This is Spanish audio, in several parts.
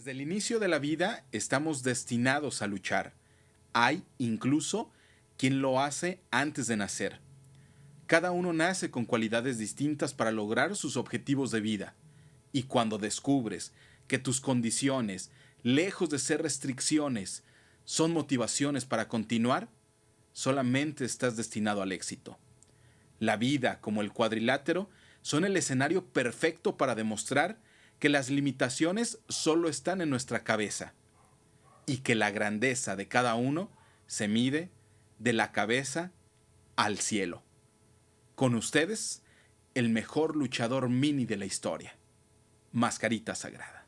Desde el inicio de la vida estamos destinados a luchar. Hay incluso quien lo hace antes de nacer. Cada uno nace con cualidades distintas para lograr sus objetivos de vida. Y cuando descubres que tus condiciones, lejos de ser restricciones, son motivaciones para continuar, solamente estás destinado al éxito. La vida, como el cuadrilátero, son el escenario perfecto para demostrar que las limitaciones solo están en nuestra cabeza y que la grandeza de cada uno se mide de la cabeza al cielo. Con ustedes, el mejor luchador mini de la historia, Mascarita Sagrada.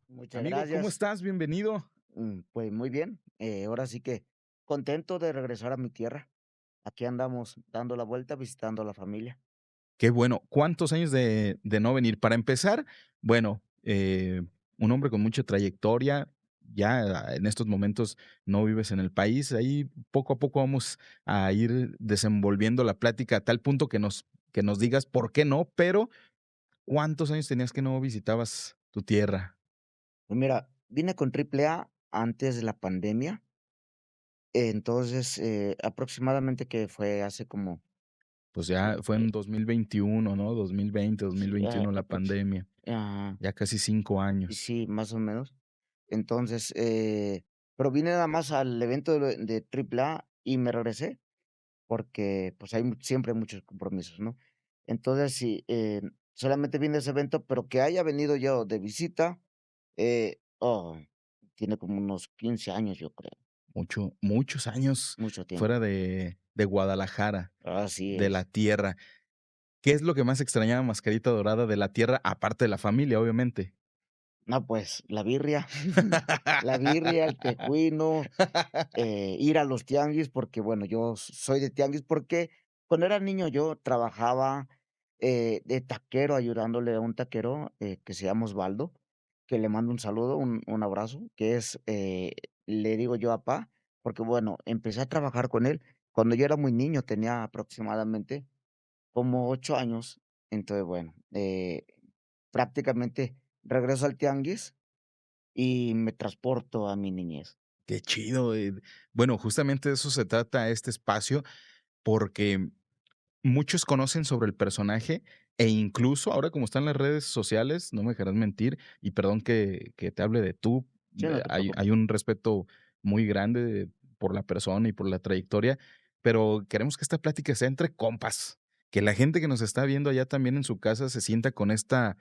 Muchas Amigo, ¿cómo gracias. estás? Bienvenido. Pues muy bien. Ahora sí que contento de regresar a mi tierra. Aquí andamos dando la vuelta, visitando a la familia. Qué bueno. ¿Cuántos años de no venir? Para empezar, bueno, un hombre con mucha trayectoria, ya en estos momentos no vives en el país, ahí poco a poco vamos a ir desenvolviendo la plática a tal punto que nos digas por qué no, pero ¿cuántos años tenías que no visitabas tu tierra? Pues mira, vine con AAA antes de la pandemia. Entonces, aproximadamente que fue hace como, Pues ya fue eh, en 2021, ¿no? 2020, sí, 2021 la pandemia, ah, ya casi 5 y años. sí, más o menos. Entonces, pero vine nada más al evento de AAA y me regresé. Porque, pues, hay siempre muchos compromisos, ¿no? Entonces, sí, solamente vine a ese evento, pero que haya venido yo de visita, oh, tiene como unos 15 años, yo creo, Muchos años mucho tiempo. fuera de Guadalajara, Así de la es. tierra. ¿Qué es lo que más extrañaba Mascarita Dorada de la tierra, aparte de la familia, obviamente? No, pues, la birria, la birria, el tejuino, ir a los tianguis, porque, bueno, yo soy de tianguis, porque cuando era niño yo trabajaba, de taquero, ayudándole a un taquero, que se llama Osvaldo, que le mando un saludo, un abrazo, que es, le digo yo apá, porque, bueno, empecé a trabajar con él cuando yo era muy niño, tenía aproximadamente como 8 años. Entonces, bueno, prácticamente regreso al tianguis y me transporto a mi niñez. Qué chido, bueno, justamente de eso se trata este espacio, porque muchos conocen sobre el personaje e incluso ahora como están las redes sociales, no me dejarás mentir, y perdón que te hable de tú, Sí, no te hay preocupes. un respeto muy grande por la persona y por la trayectoria, pero queremos que esta plática sea entre compas, que la gente que nos está viendo allá también en su casa se sienta con esta,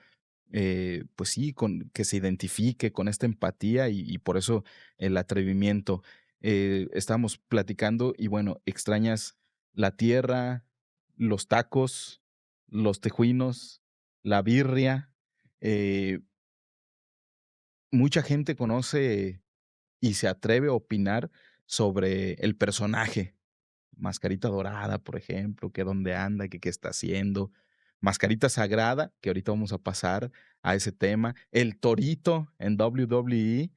pues sí, con que se identifique con esta empatía y por eso el atrevimiento. Estábamos platicando y bueno, extrañas la tierra, los tacos, los tejuinos, la birria. eh, Mucha gente conoce y se atreve a opinar sobre el personaje. Mascarita Dorada, por ejemplo, que dónde anda, que qué está haciendo. Mascarita Sagrada, que ahorita vamos a pasar a ese tema. El Torito en WWE,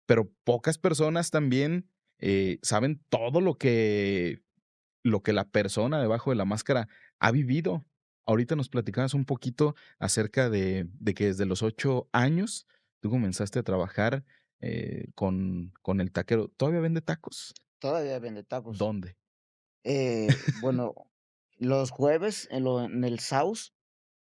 pero pocas personas también saben todo lo que la persona debajo de la máscara ha vivido. Ahorita nos platicabas un poquito acerca de que desde los 8 años tú comenzaste a trabajar, con el taquero. ¿Todavía vende tacos? Todavía vende tacos. ¿Dónde? Bueno, los jueves en el Saus,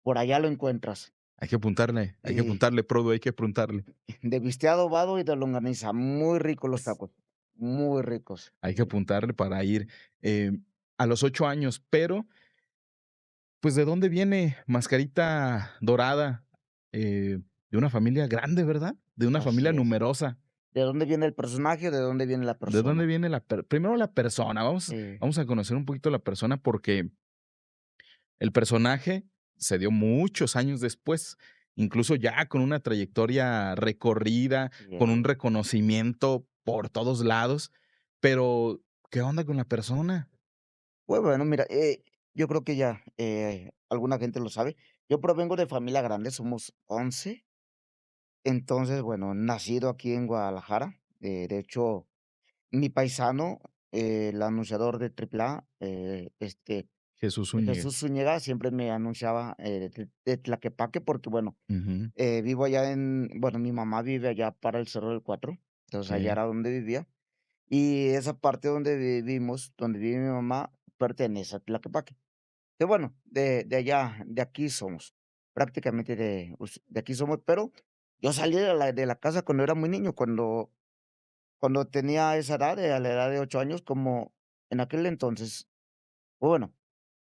por allá lo encuentras. Hay que Y apuntarle, Prodo, hay que apuntarle. de bistec adobado y de longaniza, muy ricos los tacos, muy ricos. Hay que apuntarle para ir, eh, a los 8 años, pero, pues, ¿de dónde viene Mascarita Dorada? De una familia grande, ¿verdad? De una Así familia es. numerosa. ¿De dónde viene el personaje o de dónde viene la ¿De dónde persona? viene primero la persona? Vamos Eh, vamos a conocer un poquito la persona, porque el personaje se dio muchos años después, incluso ya con una trayectoria recorrida, Así con un es. reconocimiento por todos lados, pero, ¿qué onda con la persona? Pues bueno, mira, yo creo que ya, alguna gente lo sabe. Yo provengo de familia grande, somos 11. Entonces, bueno, nacido aquí en Guadalajara, de hecho, mi paisano, el anunciador de AAA, Jesús Zúñiga. Jesús Zúñiga siempre me anunciaba, de Tlaquepaque, porque, bueno, Ujú, vivo allá bueno, mi mamá vive allá para el Cerro del Cuatro, entonces allá okey. era donde vivía, y esa parte donde vivimos, donde vive mi mamá, pertenece a Tlaquepaque. Que bueno, de allá, de aquí somos, prácticamente de aquí somos, pero yo salí de la casa cuando era muy niño, cuando tenía esa edad, a la edad de 8 años, como en aquel entonces, bueno,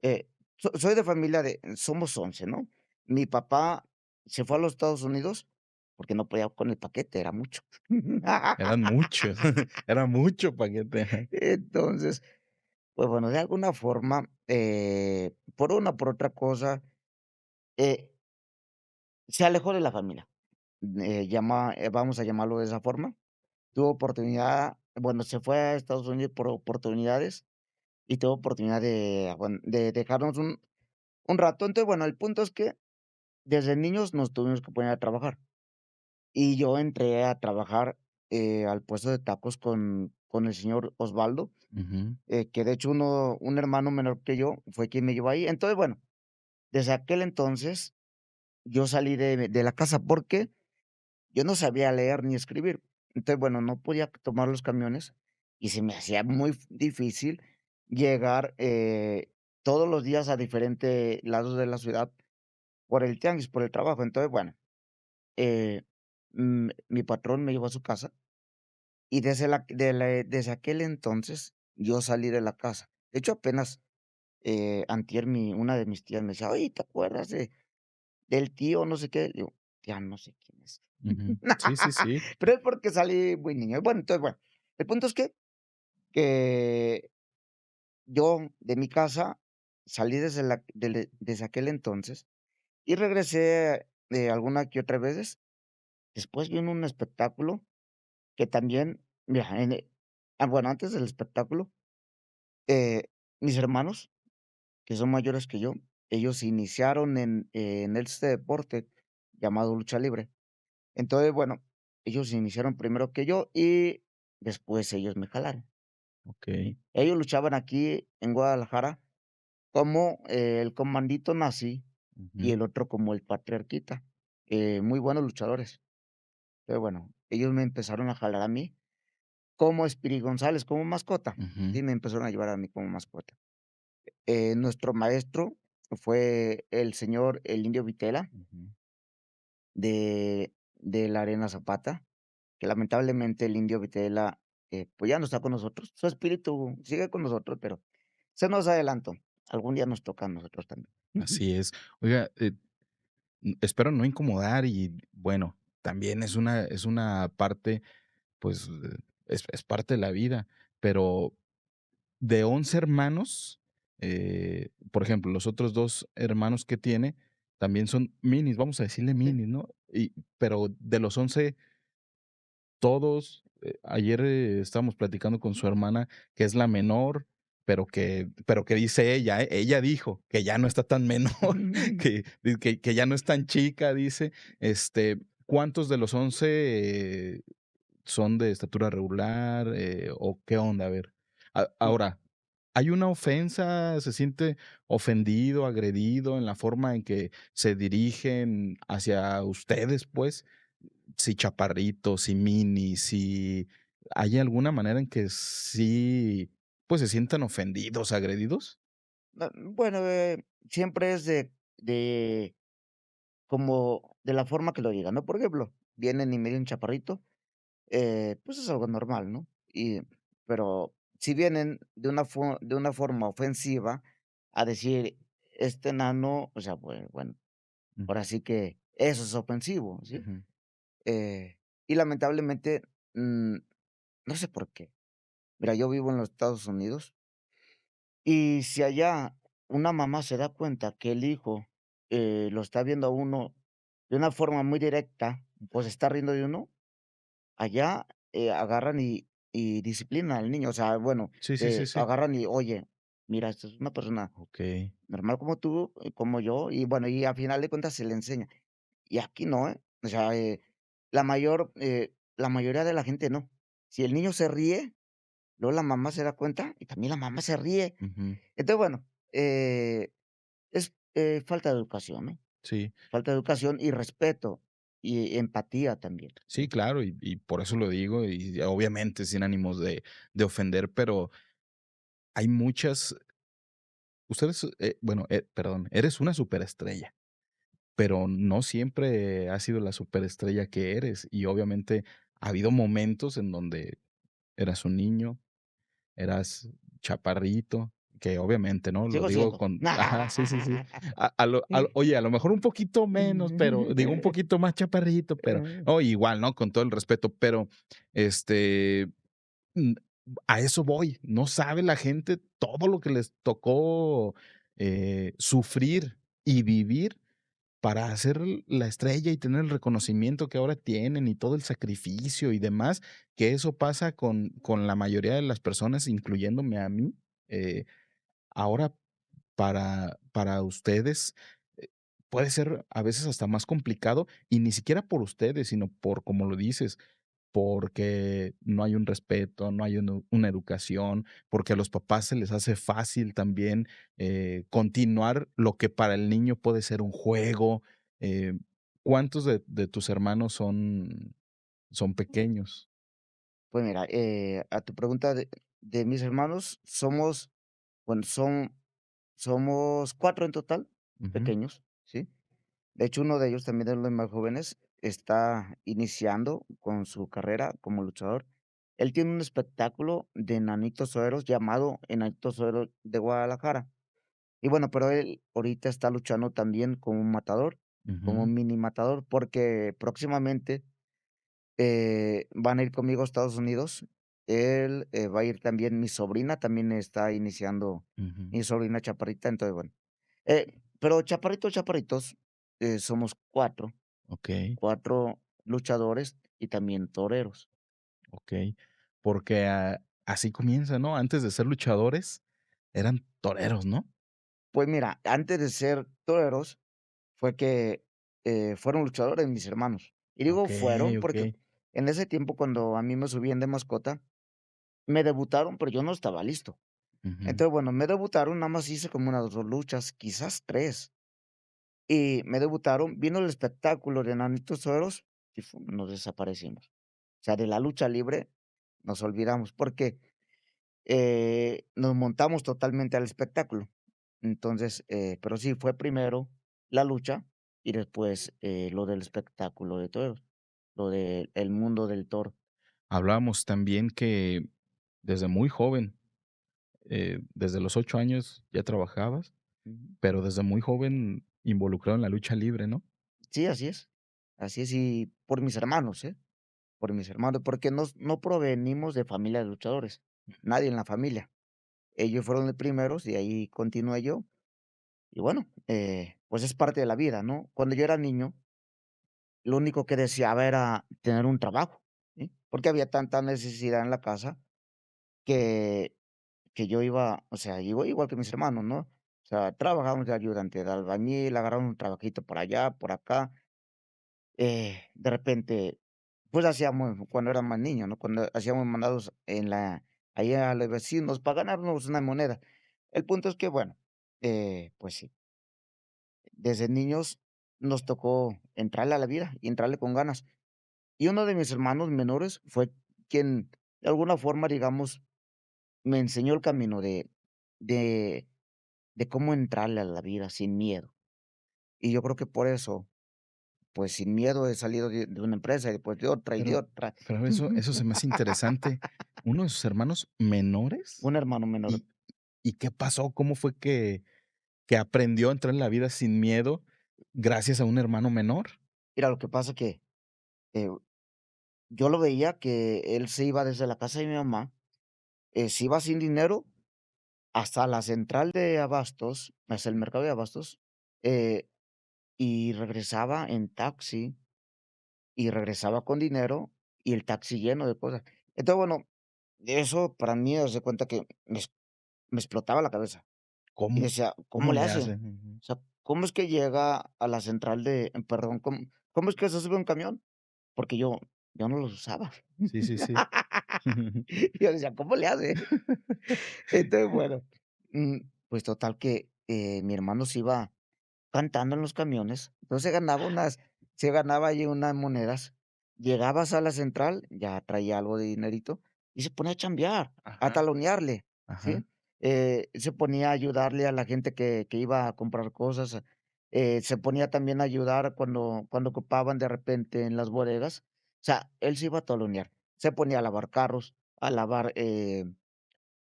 eh, soy de familia somos 11, ¿no? Mi papá se fue a los Estados Unidos porque no podía con el paquete, era mucho. Eran muchos, era mucho paquete, ajá. Entonces, pues bueno, de alguna forma, por una por otra cosa, eh, se alejó de la familia, vamos a llamarlo de esa forma. Tuvo oportunidad, bueno, se fue a Estados Unidos por oportunidades y tuvo oportunidad de dejarnos un rato. Entonces, bueno, el punto es que desde niños nos tuvimos que poner a trabajar. Y yo entré a trabajar, al puesto de tacos con el señor Osvaldo, Ujú, que de hecho un hermano menor que yo fue quien me llevó ahí. Entonces, bueno, desde aquel entonces yo salí de la casa porque yo no sabía leer ni escribir. Entonces, bueno, no podía tomar los camiones y se me hacía muy difícil llegar, todos los días a diferentes lados de la ciudad por el tianguis, por el trabajo. Entonces, bueno, mi patrón me llevó a su casa y desde aquel entonces yo salí de la casa. De hecho, apenas, antier una de mis tías me decía: "Oye, ¿te acuerdas del tío no sé qué?". Le digo: "Ya no sé quién es". ujú. Sí, sí, sí. Pero es porque salí muy niño. Bueno, entonces, bueno, el punto es que yo de mi casa salí desde aquel entonces y regresé, alguna que otra veces. Después vino un espectáculo que también, mira, bueno, antes del espectáculo, mis hermanos, que son mayores que yo, ellos se iniciaron en este deporte llamado lucha libre. Entonces, bueno, ellos se iniciaron primero que yo y después ellos me jalaron. Okey. Ellos luchaban aquí en Guadalajara como el Comandito Nazi y Ujú, el otro como el Patriarquita, muy buenos luchadores. Pero bueno, ellos me empezaron a jalar a mí como Speedy González, como mascota. ujú, Sí, me empezaron a llevar a mí como mascota. Nuestro maestro fue el Indio Vitela ujú. de la Arena Zapata, que lamentablemente el Indio Vitela, pues ya no está con nosotros. Su espíritu sigue con nosotros, pero se nos adelantó. Algún día nos toca a nosotros también. Así es. Oiga, espero no incomodar y, bueno, también es una parte, pues, es parte de la vida, pero de 11 hermanos, por ejemplo, los otros 2 hermanos que tiene también son minis, vamos a decirle Sí. minis, ¿no? Pero de los 11 todos, ayer, estábamos platicando con su hermana, que es la menor, pero que dice ella, ella dijo que ya no está tan menor, que ya no es tan chica, dice. ¿Cuántos de los 11 son de estatura regular, o qué onda? A ver. Mm, Ahora, ¿hay una ofensa? ¿Se siente ofendido, agredido en la forma en que se dirigen hacia ustedes, pues? Si chaparritos, si minis, si ¿hay alguna manera en que sí, pues, se sientan ofendidos, agredidos? bueno, siempre es de como de la forma que lo digan, ¿no? Por ejemplo, vienen y me dicen chaparrito. Pues es algo normal, ¿no? Pero si vienen de una forma ofensiva a decir: "Este enano", o sea, pues, bueno, ahora Ujú, sí que eso es ofensivo, ¿sí? ujú. Y lamentablemente, no sé por qué. Mira, yo vivo en los Estados Unidos, y si allá una mamá se da cuenta que el hijo, lo está viendo a uno de una forma muy directa, pues, está riendo de uno. Allá, agarran y disciplinan al niño, o sea, bueno, Sí, sí, sí, sí. agarran y: "Oye, mira, esta es una persona Okey. normal como tú, como yo", y bueno, y a final de cuentas se le enseña. Y aquí no, ¿eh? O sea, la mayoría de la gente no. Si el niño se ríe, luego la mamá se da cuenta y también la mamá se ríe. Ujú. Entonces, bueno, es, falta de educación, ¿no? Sí, Falta de educación y respeto, y empatía también, sí, ¿sí? claro, y por eso lo digo, y obviamente sin ánimos de ofender, pero hay muchas ustedes, bueno, perdón, eres una superestrella, pero no siempre has sido la superestrella que eres, y obviamente ha habido momentos en donde eras un niño, eras chaparrito, que obviamente, ¿no? Lo Sigo digo siendo. con ajá, sí, sí, sí. Oye, a lo mejor un poquito menos, pero digo, un poquito más chaparrito, pero no, igual, ¿no? Con todo el respeto, pero, este, mm, a eso voy. No sabe la gente todo lo que les tocó, sufrir y vivir para ser la estrella y tener el reconocimiento que ahora tienen y todo el sacrificio y demás, que eso pasa con la mayoría de las personas, incluyéndome a mí. Ahora para ustedes, puede ser a veces hasta más complicado, y ni siquiera por ustedes, sino por, como lo dices, porque no hay un respeto, no hay una educación, porque a los papás se les hace fácil también, continuar lo que para el niño puede ser un juego. Eh, ¿Cuántos de tus hermanos son pequeños? Pues mira, a tu pregunta de mis hermanos, somos, bueno, somos 4 en total, Ujú, pequeños, ¿sí? De hecho, uno de ellos, también de los más jóvenes, está iniciando con su carrera como luchador. Él tiene un espectáculo de Enanitos Sueros llamado Enanitos Sueros de Guadalajara. Y bueno, pero él ahorita está luchando también como un matador, como ujú, un mini matador, porque próximamente, van a ir conmigo a Estados Unidos. Él, va a ir también mi sobrina, también está iniciando, ujú. mi sobrina chaparrita, entonces, bueno. Pero chaparritos, chaparritos, somos 4, Okey, 4 luchadores y también toreros. okey. Porque, así comienza, ¿no? Antes de ser luchadores, eran toreros, ¿no? Pues mira, antes de ser toreros, fue que, fueron luchadores mis hermanos. Y digo Okey, fueron porque okey. en ese tiempo, cuando a mí me subían de mascota, me debutaron, pero yo no estaba listo. Ujú, Entonces, bueno, me debutaron, nada más hice como unas 2 luchas, quizás 3. Y me debutaron, vino el espectáculo de Enanitos Sueros y nos desaparecimos. O sea, de la lucha libre nos olvidamos, porque, nos montamos totalmente al espectáculo. Entonces, pero sí, fue primero la lucha y después, lo del espectáculo de toros, lo del el mundo del toro. hablábamos también que desde muy joven, desde los 8 años ya trabajabas, Ujú. pero desde muy joven involucrado en la lucha libre, ¿no? Sí, así es. Así es, y por mis hermanos, ¿eh? Por mis hermanos, porque no provenimos de familia de luchadores, nadie en la familia. Ellos fueron los primeros y ahí continué yo. Y bueno, pues es parte de la vida, ¿no? Cuando yo era niño, lo único que deseaba era tener un trabajo, ¿sí? Porque había tanta necesidad en la casa que yo iba, o sea, iba igual que mis hermanos, ¿no? O sea, trabajábamos de ayudante de albañil, agarramos un trabajito por allá, por acá. De repente, pues hacíamos, cuando era más niño, ¿no? Cuando hacíamos mandados ahí a los vecinos para ganarnos una moneda. El punto es que, bueno, pues sí, desde niños nos tocó entrarle a la vida y entrarle con ganas. Y uno de mis hermanos menores fue quien, de alguna forma, digamos, me enseñó el camino de de cómo entrarle a la vida sin miedo. Y yo creo que por eso, pues, sin miedo he salido de una empresa y después de otra y de Pero otra. pero eso se me hace interesante. ¿Uno de sus hermanos menores? Un hermano menor. ¿Y y qué pasó? ¿Cómo fue que aprendió a entrar en la vida sin miedo gracias a un hermano menor? Mira, lo que pasa que, eh, yo lo veía que él se iba desde la casa de mi mamá, se iba sin dinero hasta la central de abastos, hasta el mercado de abastos, eh, y regresaba en taxi, y regresaba con dinero, y el taxi lleno de cosas. Entonces, bueno, eso para mí, haz de cuenta que me explotaba la cabeza, y ¿Cómo decía: "¿Cómo cómo le le hace?". hacen? Ujú. O sea, ¿cómo es que llega a la central de perdón, cómo es que se sube a un camión? Porque yo no los usaba. Sí, sí, sí. Y yo decía: "¿Cómo le hace?". Entonces, bueno, mm, pues total que, mi hermano se iba cantando en los camiones, entonces se ganaba ahí unas monedas. Llegabas a la central, ya traía algo de dinerito, y se ponía a chambear, a Ajá, talonearle, ajá. ¿sí? Se ponía a ayudarle a la gente que iba a comprar cosas, se ponía también a ayudar cuando ocupaban de repente en las bodegas. O sea, él se iba a talonear, se ponía a lavar carros, a lavar,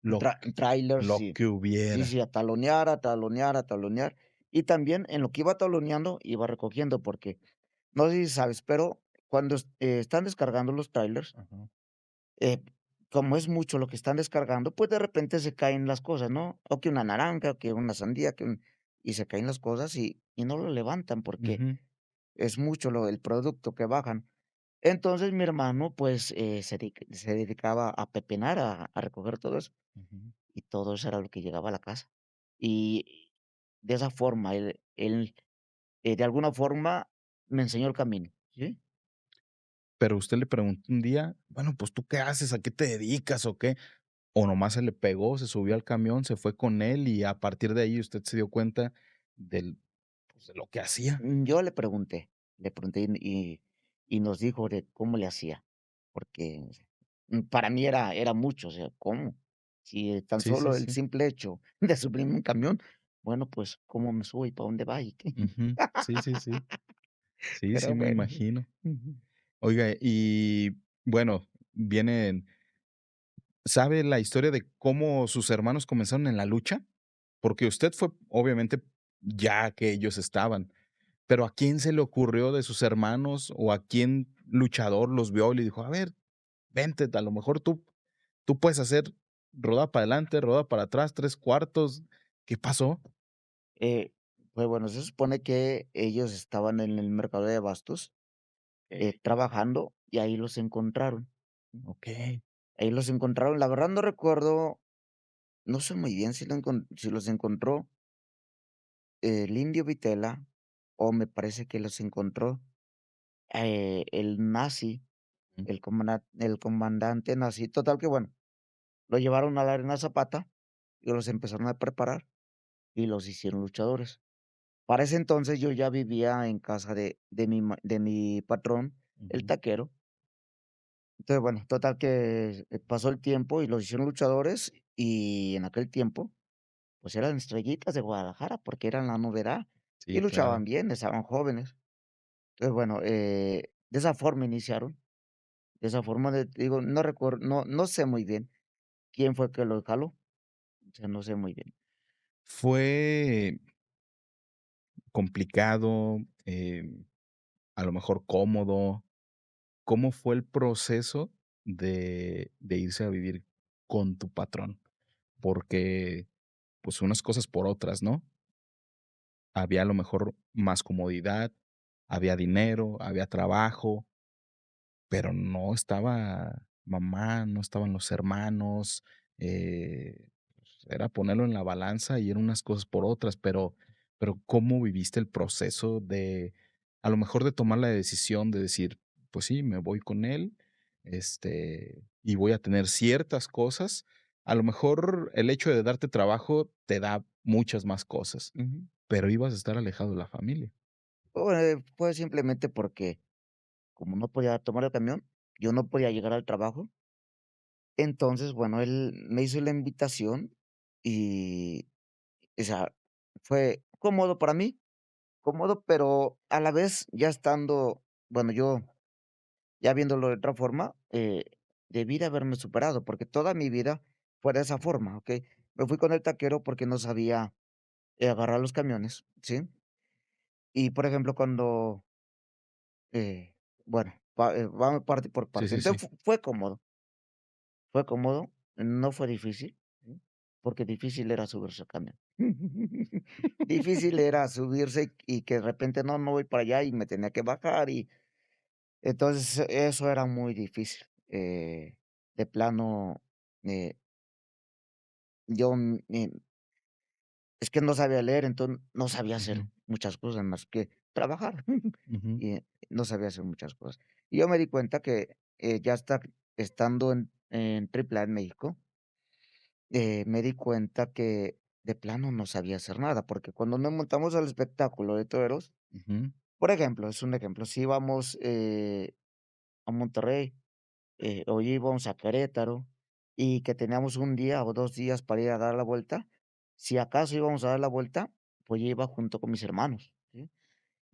Lo trailers, lo sí. que Sí, hubiera. sí, a talonear, a talonear, a talonear. Y también en lo que iba taloneando, iba recogiendo, porque no sé si sabes, pero cuando están descargando los trailers, Ajá. eh, como es mucho lo que están descargando, pues de repente se caen las cosas, ¿no? O que una naranja, o que una sandía, y se caen las cosas y no lo levantan porque Ujú, es mucho el producto que bajan. Entonces mi hermano, pues, se dedicaba a pepenar, a recoger todo eso. ujú. Y todo eso era lo que llegaba a la casa. Y de esa forma, él, de alguna forma me enseñó el camino, ¿sí? Pero usted le preguntó un día: "Bueno, pues, ¿tú qué haces? ¿A qué te dedicas o qué?". O nomás se le pegó, se subió al camión, se fue con él y a partir de ahí usted se dio cuenta del, pues, de lo que hacía. Yo le pregunté y nos dijo de cómo le hacía, porque, para mí era mucho, o sea, ¿cómo? Si tan Sí, sí, solo el sí. simple hecho de subirme a un camión, bueno, pues, ¿cómo me subo y para dónde va y qué? Ujú. Sí, sí, sí. Sí, sí, Pero me bueno. imagino. Ujú. Oiga, y bueno, vienen ¿sabe la historia de cómo sus hermanos comenzaron en la lucha? Porque usted fue, obviamente, ya que ellos estaban, pero ¿a quién se le ocurrió de sus hermanos o a quién luchador los vio y le dijo: "A ver, vente, a lo mejor tú puedes hacer roda para adelante, roda para atrás, 3 cuartos". ¿Qué pasó? Eh, pues bueno, se supone que ellos estaban en el mercado de abastos, trabajando, y ahí los encontraron. Okey. Ahí los encontraron. La verdad no recuerdo, no sé muy bien si los encontró el Indio Vitela, o me parece que los encontró, el nazi, Mm, el comandante nazi. Total que bueno, lo llevaron a la Arena Zapata y los empezaron a preparar y los hicieron luchadores. Para ese entonces yo ya vivía en casa de mi patrón, el ujú. taquero. Entonces, bueno, total que, pasó el tiempo y los hicieron luchadores, y en aquel tiempo, pues, eran estrellitas de Guadalajara, porque eran la novedad, y Sí, luchaban claro. bien, estaban jóvenes. Entonces, bueno, de esa forma iniciaron, de esa forma digo, no recuerdo, no sé muy bien quién fue que los jaló, o sea, no sé muy bien. Fue complicado, a lo mejor cómodo. ¿Cómo fue el proceso de irse a vivir con tu patrón? Porque, pues, unas cosas por otras, ¿no? Había a lo mejor más comodidad, había dinero, había trabajo, pero no estaba mamá, no estaban los hermanos, pues, era ponerlo en la balanza y eran unas cosas por otras, pero, ¿cómo viviste el proceso de, a lo mejor, de tomar la decisión de decir: "Pues sí, me voy con él, y voy a tener ciertas cosas"? A lo mejor el hecho de darte trabajo te da muchas más cosas, Ujú. pero ibas a estar alejado de la familia. Fue simplemente porque, como no podía tomar el camión, yo no podía llegar al trabajo. Entonces, bueno, él me hizo la invitación y, o sea, fue cómodo para mí, cómodo, pero a la vez ya estando, bueno, yo ya viéndolo de otra forma, debí de haberme superado, porque toda mi vida fue de esa forma, ¿ok? Me fui con el taquero porque no sabía, agarrar los camiones, ¿sí? Y, por ejemplo, cuando, bueno, vamos parte por Sí, parte. sí, sí. Entonces, fue cómodo, no fue difícil, ¿sí? Porque difícil era subirse al camión. Difícil era subirse y que de repente, no, no voy para allá y me tenía que bajar y entonces eso era muy difícil. De plano, eh, yo, es que no sabía leer, entonces no sabía hacer Ujú, muchas cosas más que trabajar. ujú. Y, no sabía hacer muchas cosas. Y yo me di cuenta que, ya estando en en AAA en México, me di cuenta que de plano no sabía hacer nada, porque cuando nos montamos al espectáculo de toreros, Ujú, por ejemplo, es un ejemplo, si íbamos, a Monterrey, o íbamos a Querétaro, y que teníamos un día o 2 días para ir a dar la vuelta, si acaso íbamos a dar la vuelta, pues yo iba junto con mis hermanos, ¿sí?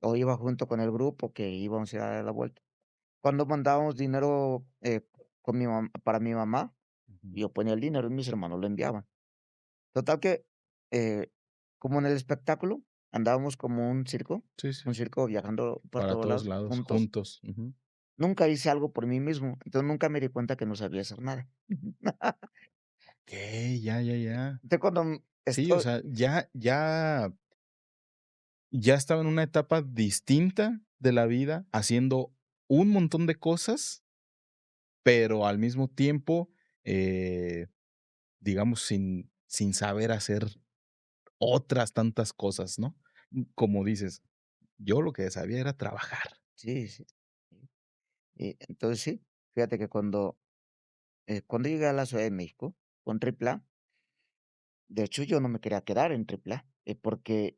O iba junto con el grupo que íbamos a ir a dar la vuelta. Cuando mandábamos dinero, con mi mam para mi mamá, ujú. yo ponía el dinero y mis hermanos lo enviaban. Total que, eh, como en el espectáculo, andábamos como Sí, sí, un circo viajando por para todos todos lados lados, juntos. juntos. Ujú. Nunca hice algo por mí mismo, entonces nunca me di cuenta que no sabía hacer nada. Okey, ya, ya, ya. Entonces, cuando, Sí, o estoy sea, ya estaba en una etapa distinta de la vida, haciendo un montón de cosas, pero al mismo tiempo, eh, digamos, sin saber hacer otras tantas cosas, ¿no? Como dices, yo lo que sabía era trabajar. sí, sí, sí. Entonces sí, fíjate que cuando llegué a la Ciudad de México con AAA, de hecho, yo no me quería quedar en AAA, porque,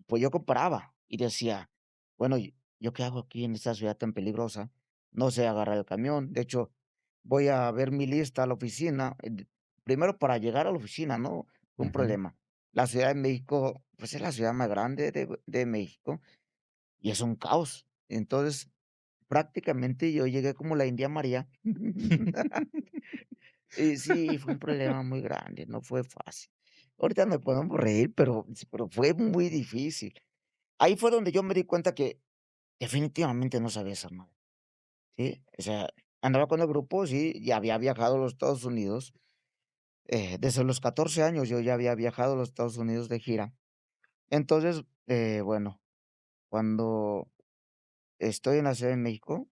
pues, yo comparaba y decía: "Bueno, ¿yo qué hago aquí en esta ciudad tan peligrosa? No sé agarrar el camión". De hecho, voy a ver mi lista a la oficina, primero para llegar a la oficina, ¿no? Fue un Ujú. problema. La Ciudad de México, pues, es la ciudad más grande de México y es un caos. Entonces, prácticamente yo llegué como la India María. Y sí, fue un problema muy grande, no fue fácil. Ahorita nos podemos reír, pero fue muy difícil. Ahí fue donde yo me di cuenta que definitivamente no sabía hacer nada, ¿sí? O sea, andaba con el grupo, sí, ya había viajado a los Estados Unidos, desde los 14 años yo ya había viajado a los Estados Unidos de gira. Entonces, bueno, cuando estoy en la Ciudad de México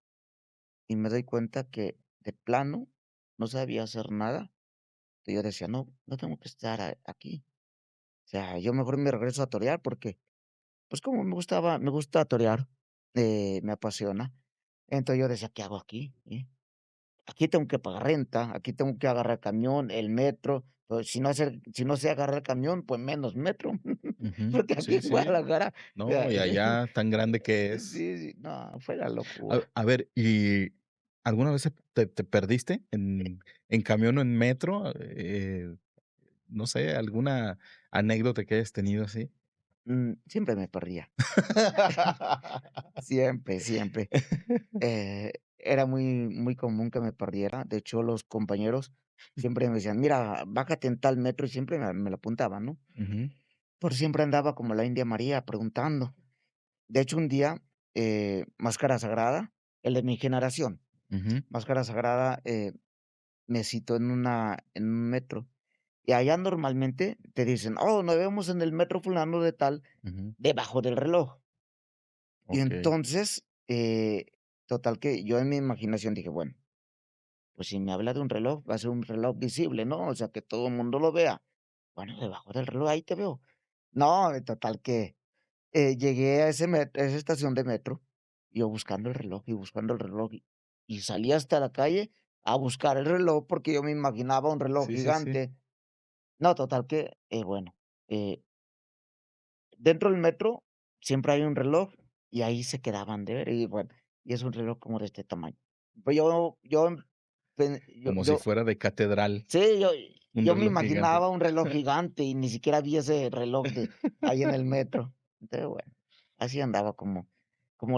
y me doy cuenta que de plano no sabía hacer nada, yo decía: "No, no tengo que estar aquí". O sea, yo mejor me regreso a torear porque, pues, como me gusta torear, me apasiona. Entonces yo decía: "¿Qué hago aquí?", aquí tengo que pagar renta, aquí tengo que agarrar camión, el metro, pues, si no sé agarrar el camión, pues menos metro, Ujú. porque aquí Sí, en sí. Guadalajara, o sea, No, y allá tan grande que es. sí, sí, no, fue la A locura. a ver, ¿y alguna vez te perdiste en camión o en metro? No sé, ¿alguna anécdota que hayas tenido así? Siempre me perdía, siempre, siempre. Era muy común que me perdiera. De hecho, los compañeros siempre me decían: "Mira, bájate en tal metro", y siempre me lo apuntaban, ¿no? Ujú, Pero siempre andaba como la India María preguntando. De hecho, un día, Máscara Sagrada, el de mi generación, ujú, Máscara Sagrada, me citó en un metro, y allá normalmente te dicen: "Oh, nos vemos en el metro fulano de tal", ujú. debajo del reloj. Y Okey. entonces, total que yo en mi imaginación dije: "Bueno, pues si me habla de un reloj, va a ser un reloj visible, ¿no? O sea, que todo el mundo lo vea. Bueno, debajo del reloj, ahí te veo". No, total que, llegué a esa estación de metro, yo buscando el reloj y buscando el reloj, y salí hasta la calle a buscar el reloj, porque yo me imaginaba un reloj Sí, sí, sí. gigante. No, total que, bueno, eh, dentro del metro siempre hay un reloj, y ahí se quedaban de ver, y bueno, y es un reloj como de este tamaño. Pues Como si yo fuera de catedral, sí, un yo me reloj gigante. imaginaba un reloj gigante y ni siquiera vi ese reloj de ahí en el metro. Entonces, bueno, así andaba como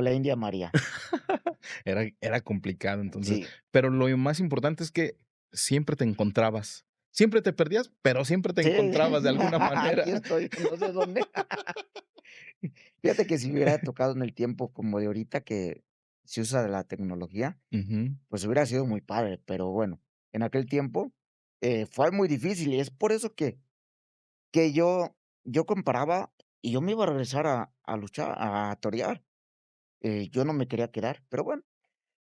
la India María. Era complicado, entonces, Sí, pero lo más importante es que siempre te encontrabas. Siempre te perdías, pero siempre te sí, encontrabas de alguna aquí manera. estoy, no sé dónde. Fíjate que si me hubiera tocado en el tiempo como de ahorita que se usa la tecnología, Ujú, pues hubiera sido muy padre, pero bueno, en aquel tiempo, fue muy difícil y es por eso que yo comparaba y yo me iba a regresar a luchar, a torear. Yo no me quería quedar, pero bueno,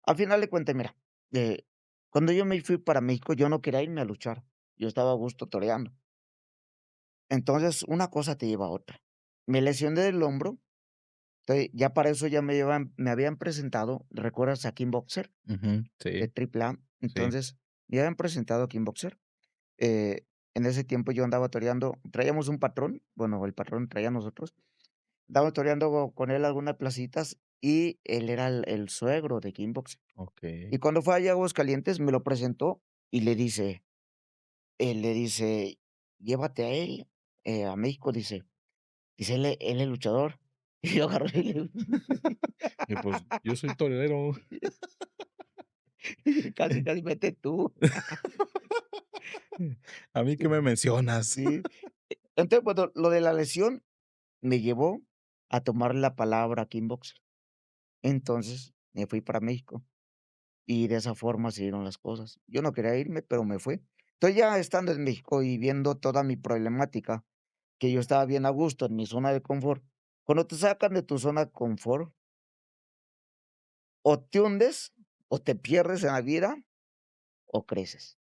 al final de cuentas, mira, eh, cuando yo me fui para México, yo no quería irme a luchar, yo estaba a gusto toreando. Entonces, una cosa te lleva a otra. Me lesioné del hombro, ya para eso ya me habían presentado, ¿recuerdas a King Boxer ujú, de sí, AAA? sí. Entonces, me habían presentado a Kickboxer. Eh, en ese tiempo yo andaba toreando, traíamos un patrón, bueno, el patrón traía a nosotros, andaba toreando con él algunas placitas y él era el suegro de Kickboxer. okey. Y cuando fue allá a Aguascalientes, me lo presentó y le dice: "Llévate a él, a México", dice: "Él es luchador". Y yo agarré y le Y pues, yo soy torero. casi, casi vete tú. ¿A mí qué me mencionas? Sí. Entonces, bueno, lo de la lesión me llevó a tomar la palabra Kickboxer. Entonces, me fui para México y de esa forma se dieron las cosas. Yo no quería irme, pero me fui. Entonces, ya estando en México y viendo toda mi problemática, que yo estaba bien a gusto en mi zona de confort. Cuando te sacan de tu zona de confort, o te hundes, o te pierdes en la vida, o creces,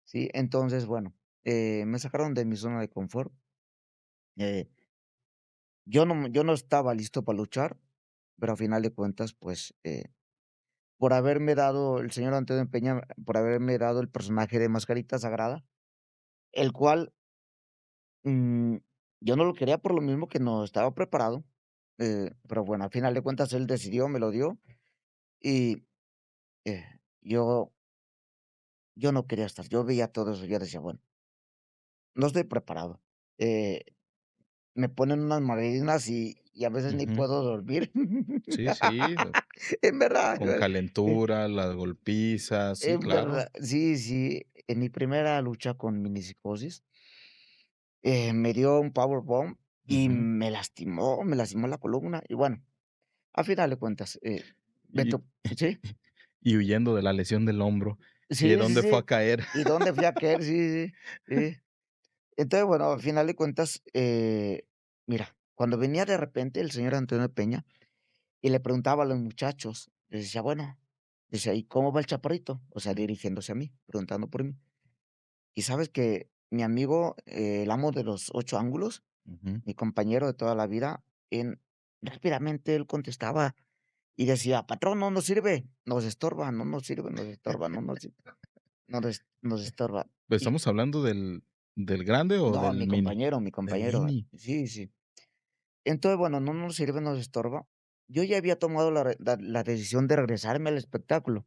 ¿sí? Entonces, bueno, me sacaron de mi zona de confort. Eh, yo no estaba listo para luchar, pero a final de cuentas, pues, por haberme dado el señor Antonio Peña, por haberme dado el personaje de Mascarita Sagrada, el cual, mm, yo no lo quería por lo mismo que no estaba preparado, pero bueno, a final de cuentas él decidió, me lo dio y, eh, yo yo no quería estar, yo veía todo eso, yo decía: "Bueno, no estoy preparado". Eh, Me ponen unas marinas y a veces ni Ujú. puedo dormir. Sí, sí, En verdad, con eh, calentura, las golpizas, sí, en claro. verdad, sí, sí. En mi primera lucha con minipsicosis, me dio un powerbomb y Ujú. me lastimó la columna y bueno, a final de cuentas, me Y to sí, y huyendo de la lesión del hombro, ¿y de sí, sí, dónde fue a sí. caer? ¿Y dónde fui a caer? Sí, sí, sí. Entonces, bueno, al final de cuentas, mira, cuando venía de repente el señor Antonio Peña y le preguntaba a los muchachos, les decía: "Bueno", decía: "¿Y cómo va el chaparrito?", o sea, dirigiéndose a mí, preguntando por mí. Y sabes que mi amigo, el amo de los 8 ángulos, Ujú. mi compañero de toda la vida, en rápidamente él contestaba y decía: "Patrón, no nos sirve, nos estorba, no nos sirve, nos estorba, no nos sirve, nos estorba". Y ¿Estamos hablando del grande o no, del mi mini? compañero, mi Del compañero, mini. sí, sí. Entonces, bueno, no nos sirve, nos estorba. Yo ya había tomado la decisión de regresarme al espectáculo.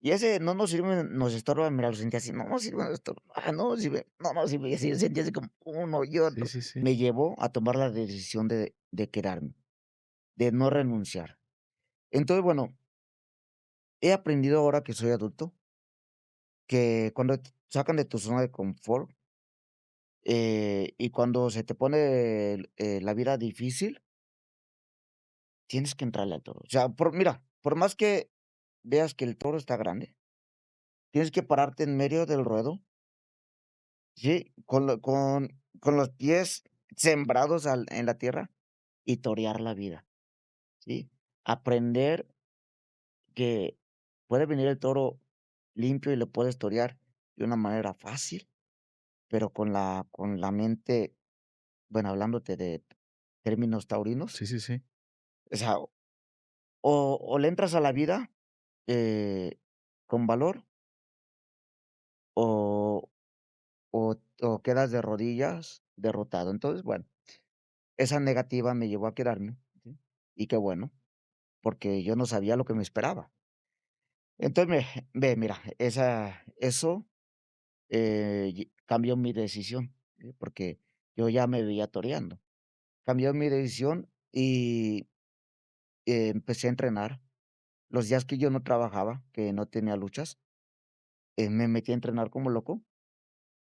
Y ese no nos sirve, nos estorba, mira, lo sentía así, no nos sirve, nos estorba, no nos sirve, no nos sirve, y así, yo sentía así como uno y Sí, otro. sí, sí. Me llevó a tomar la decisión de quedarme, de no renunciar. Entonces, bueno, he aprendido ahora que soy adulto, que cuando te sacan de tu zona de confort, y cuando se te pone la vida difícil, tienes que entrarle al toro. O sea, mira, por más que veas que el toro está grande, tienes que pararte en medio del ruedo, sí, con los pies sembrados en la tierra y torear la vida, ¿sí? Aprender que puede venir el toro limpio y lo puedes torear de una manera fácil, pero con la mente, bueno, hablándote de términos taurinos, Sí, sí, sí. o sea, o le entras a la vida, con valor, o o quedas de rodillas derrotado. Entonces, bueno, esa negativa me llevó a quedarme, ¿sí? Y qué bueno, porque yo no sabía lo que me esperaba. Entonces, mira, eso, cambió mi decisión, ¿sí? Porque yo ya me veía toreando. Cambió mi decisión y, empecé a entrenar. Los días que yo no trabajaba, que no tenía luchas, me metí a entrenar como loco.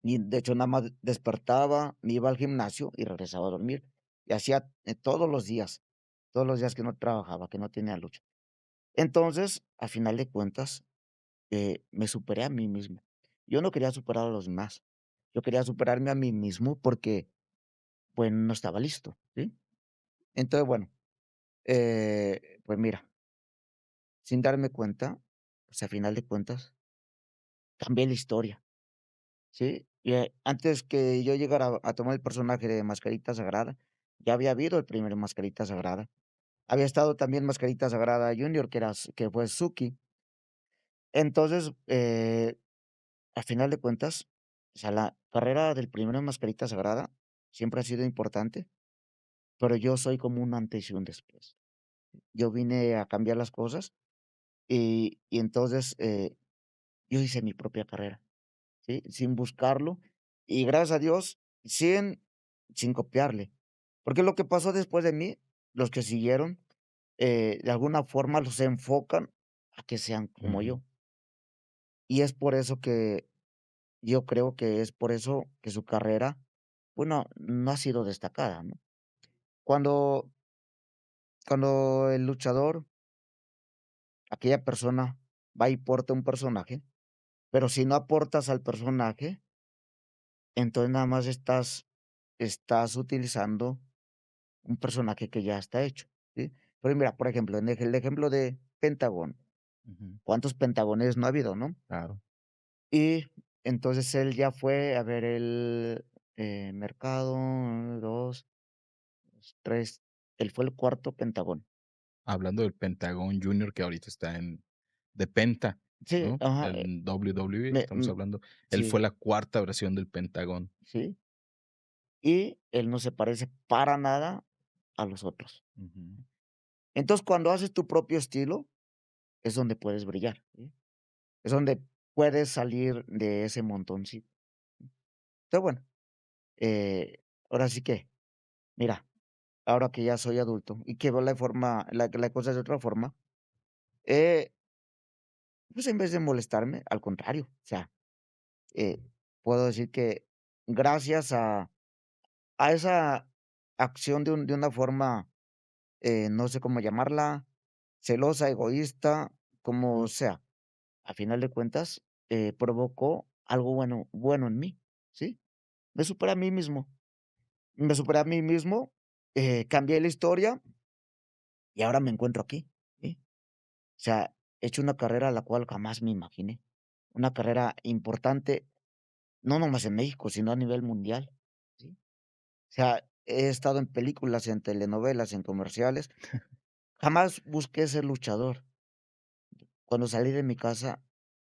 Y de hecho, nada más despertaba, me iba al gimnasio y regresaba a dormir. Y hacía, todos los días que no trabajaba, que no tenía lucha. Entonces, a final de cuentas, me superé a mí mismo. Yo no quería superar a los demás. Yo quería superarme a mí mismo porque, pues, no estaba listo, ¿sí? Entonces, bueno, pues mira, sin darme cuenta, pues, a final de cuentas, cambié la historia, ¿sí? Y, antes que yo llegara a tomar el personaje de Mascarita Sagrada, ya había habido el primer Mascarita Sagrada. Había estado también Mascarita Sagrada Junior, que fue Suki. Entonces, a final de cuentas, o sea, la carrera del primero en Mascarita Sagrada siempre ha sido importante, pero yo soy como un antes y un después. Yo vine a cambiar las cosas y entonces, yo hice mi propia carrera, ¿sí? Sin buscarlo y gracias a Dios, sin copiarle. Porque lo que pasó después de mí, los que siguieron, de alguna forma los enfocan a que sean como Ujú, yo. Y es por eso que yo creo que es por eso que su carrera, bueno, no ha sido destacada, ¿no? Cuando cuando el luchador, aquella persona, va y porta un personaje, pero si no aportas al personaje, entonces nada más estás utilizando un personaje que ya está hecho, ¿sí? Pero mira, por ejemplo, en el ejemplo de Pentagón, ujú, ¿cuántos Pentagones no ha habido, no? claro. Y entonces él ya fue, a ver, el, Mercado, 2, 3, él fue el cuarto Pentagón. Hablando del Pentagón Junior que ahorita está en de Penta, Sí, ¿no? ajá, En WWE, me estamos hablando. Él fue sí, la cuarta versión del Pentagón. sí, y él no se parece para nada a los otros. Ujú. Entonces, cuando haces tu propio estilo, es donde puedes brillar, ¿sí? Es donde puedes salir de ese montoncito. Entonces, bueno, ahora sí que, mira, ahora que ya soy adulto y que veo la cosa de otra forma, eh, pues, en vez de molestarme, al contrario, o sea, eh, puedo decir que gracias a esa acción de una forma, no sé cómo llamarla, celosa, egoísta, como sea, a final de cuentas, provocó algo bueno en mí, ¿sí? Me superé a mí mismo, me superé a mí mismo, cambié la historia y ahora me encuentro aquí, ¿sí? O sea, he hecho una carrera a la cual jamás me imaginé, una carrera importante, no nomás en México, sino a nivel mundial, ¿sí? O sea, he estado en películas, en telenovelas, en comerciales. Jamás busqué ser luchador. Cuando salí de mi casa,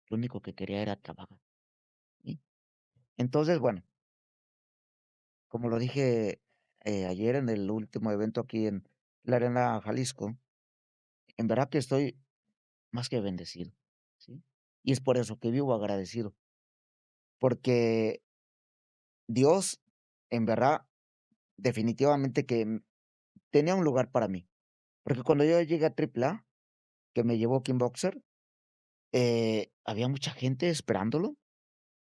lo único que quería era trabajar, ¿sí? Entonces, bueno, como lo dije, ayer en el último evento aquí en la Arena Jalisco, en verdad que estoy más que bendecido, ¿sí? Y es por eso que vivo agradecido, porque Dios, en verdad, definitivamente que, tenía un lugar para mí, porque cuando yo llegué a Triple A, que me llevó Boxer, había mucha gente esperándolo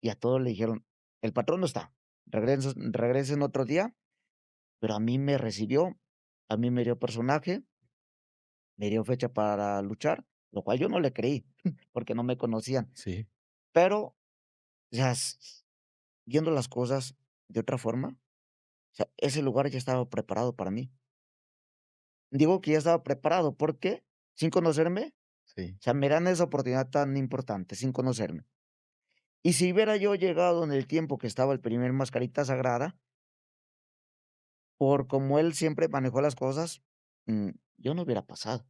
y a todos le dijeron: "El patrón no está, regresen otro día", pero a mí me recibió, a mí me dio personaje, me dio fecha para luchar, lo cual yo no le creí, porque no me conocían, Sí. pero, ya viendo las cosas de otra forma, o sea, ese lugar ya estaba preparado para mí. Digo que ya estaba preparado, ¿por qué? Sin conocerme, Sí. o sea, me dan esa oportunidad tan importante sin conocerme. Y si hubiera yo llegado en el tiempo que estaba el primer Mascarita Sagrada, por como él siempre manejó las cosas, yo no hubiera pasado.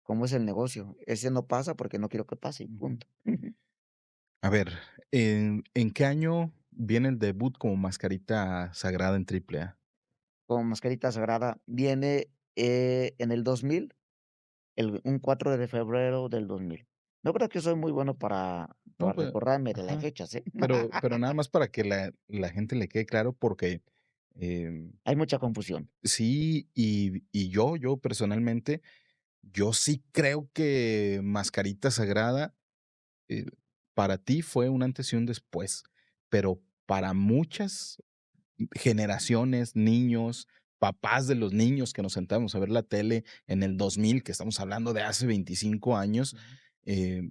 ¿Cómo es el negocio? Ese no pasa porque no quiero que pase y Ujú. punto. A ver, ¿en qué año viene el debut como Mascarita Sagrada en Triple A? Como Mascarita Sagrada viene, en el 2000, un 4 de febrero del 2000. No creas que soy muy bueno No, para pues recordarme de las ajá, fechas, ¿eh? pero nada más para que la gente le quede claro, porque, em, Hay mucha confusión. sí, y yo personalmente, yo sí creo que Mascarita Sagrada, eh, para ti fue un antes y un después, pero para muchas generaciones, niños, papás de los niños que nos sentábamos a ver la tele en el 2000, que estamos hablando de hace 25 años, Ujú. eh,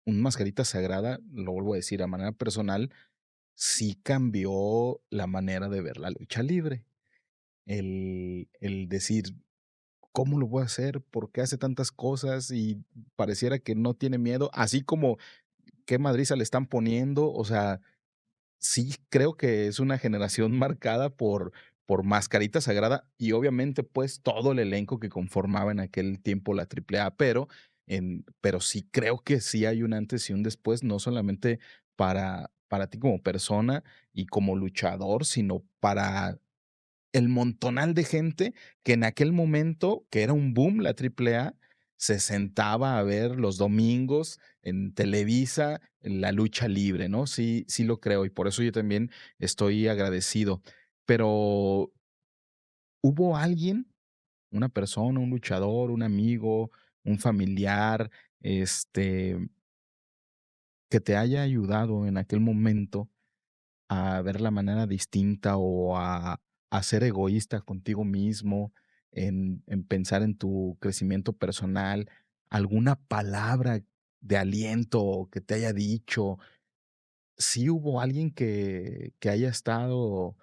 un Mascarita Sagrada, lo vuelvo a decir a manera personal, sí cambió la manera de ver la lucha libre. El decir, ¿cómo lo voy a hacer? ¿Por qué hace tantas cosas? Y pareciera que no tiene miedo, así como qué madriza le están poniendo, o sea, sí, creo que es una generación marcada por Mascarita Sagrada y obviamente, pues, todo el elenco que conformaba en aquel tiempo la AAA, pero, pero sí creo que sí hay un antes y un después, no solamente para ti como persona y como luchador, sino para el montonal de gente que en aquel momento, que era un boom la AAA, se sentaba a ver los domingos en Televisa la lucha libre, ¿no? Sí, sí lo creo, y por eso yo también estoy agradecido. Pero, ¿hubo alguien, una persona, un luchador, un amigo, un familiar, este, que te haya ayudado en aquel momento a ver la manera distinta o a ser egoísta contigo mismo, en pensar en tu crecimiento personal, alguna palabra de aliento que te haya dicho? ¿Sí hubo alguien que haya estado,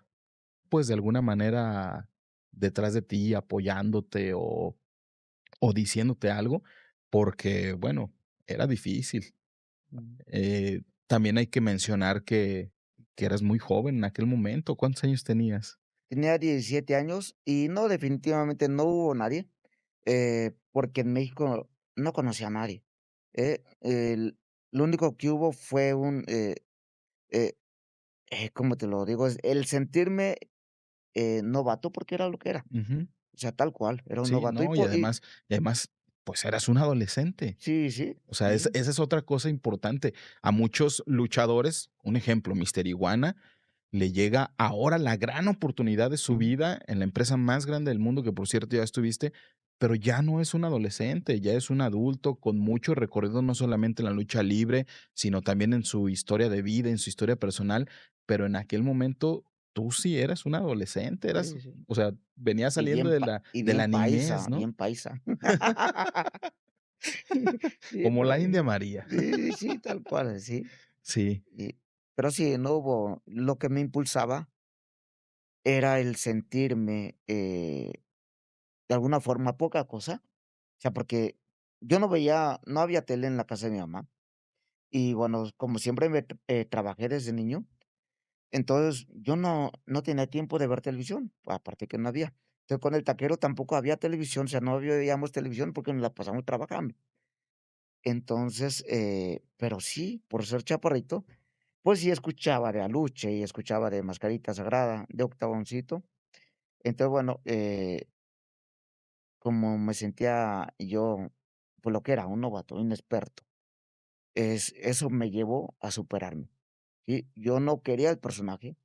pues, de alguna manera detrás de ti, apoyándote o diciéndote algo? Porque, bueno, era difícil. Mm. También hay que mencionar que eras muy joven en aquel momento, ¿cuántos años tenías? Tenía 17 años y no, definitivamente no hubo nadie, porque en México no conocía a nadie. El lo único que hubo fue eh, ¿cómo te lo digo? Es el sentirme, novato, porque era lo que era. Ujú. O sea, tal cual, era un Sí, novato no, y además, pues, eras un adolescente. sí, sí, O sea, sí. esa es otra cosa importante. A muchos luchadores, un ejemplo, Mister Iguana, le llega ahora la gran oportunidad de su Ujú. vida en la empresa más grande del mundo, que por cierto ya estuviste, pero ya no es un adolescente, ya es un adulto con mucho recorrido, no solamente en la lucha libre, sino también en su historia de vida, en su historia personal, pero en aquel momento tú sí eras un adolescente, eras, Sí, sí. o sea, venías saliendo de la niñez, ¿no? Bien paisa. Sí, Como por la India ahí. María. Sí, sí, tal cual, sí. Sí. Y pero sí, no hubo lo que me impulsaba era el sentirme, de alguna forma, poca cosa. O sea, porque yo no había tele en la casa de mi mamá. Y bueno, como siempre trabajé desde niño, entonces yo no tenía tiempo de ver televisión, aparte que no había. Entonces, con el taquero tampoco había televisión, o sea, no veíamos televisión porque nos la pasamos trabajando. Entonces, pero sí, por ser chaparrito, pues sí escuchaba de Aluche y escuchaba de Mascarita Sagrada, de Octavoncito. Entonces, bueno, como me sentía yo, pues, lo que era, un novato, inexperto, eso me llevó a superarme, ¿sí? Yo no quería el personaje,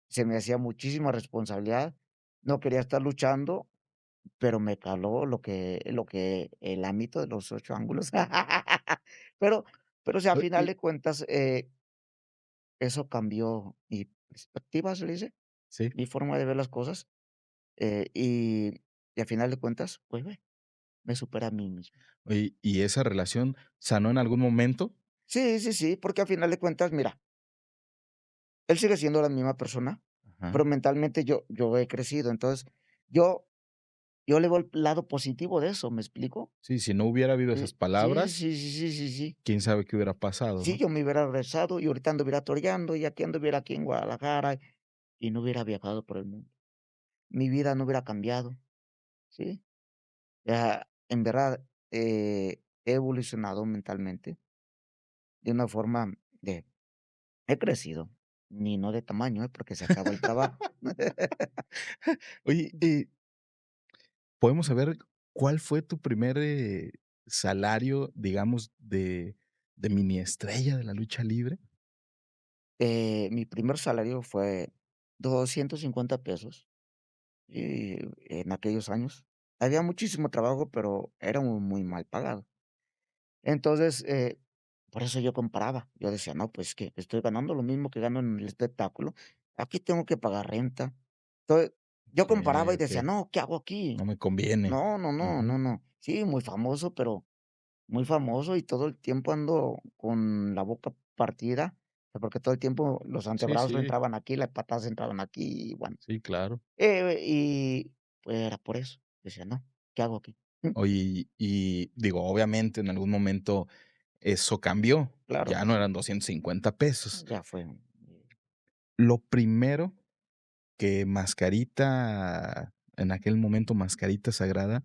se me hacía muchísima responsabilidad, no quería estar luchando, pero me caló lo que el ámbito de los 8 ángulos. Pero pero, o sea, a final Y de cuentas, eso cambió mi perspectiva, se le dice, sí. mi forma de ver las cosas, y a final de cuentas, pues, me superé a mí mismo. Oye, ¿y esa relación sanó en algún momento? Sí, sí, sí, porque a final de cuentas, mira, él sigue siendo la misma persona, Ajá. pero mentalmente yo he crecido. Entonces, yo yo le veo el lado positivo de eso, ¿me explico? Sí, si no hubiera habido esas Sí, sí, palabras, sí, sí, sí, sí, sí. quién sabe qué hubiera pasado, Sí, ¿no? yo me hubiera regresado y ahorita anduviera toreando, y aquí anduviera aquí en Guadalajara, y no hubiera viajado por el mundo. Mi vida no hubiera cambiado, ¿sí? En verdad, he evolucionado mentalmente de una forma de he crecido, ni no de tamaño, porque se acaba el trabajo. Oye, ¿podemos saber cuál fue tu primer, salario, digamos, de mini estrella de la lucha libre? Mi primer salario fue $250 y en aquellos años. Había muchísimo trabajo, pero era muy mal pagado. Entonces, por eso yo comparaba. Yo decía: "No, pues, que estoy ganando lo mismo que gano en el espectáculo, aquí tengo que pagar renta". Entonces, yo comparaba y decía: Okey. "No, ¿qué hago aquí? No me conviene. No, no, no, Ujú. no, no". Sí, muy famoso, pero muy famoso y todo el tiempo ando con la boca partida, porque todo el tiempo los Sí, antebrazos sí, entraban aquí, las patadas entraban aquí, y bueno, sí, claro. y pues era por eso. Decía: "No, ¿qué hago aquí?". Oye, y digo, obviamente en algún momento eso cambió, Claro, ya no eran $250. ya fue. Lo primero que Mascarita, en aquel momento Mascarita Sagrada,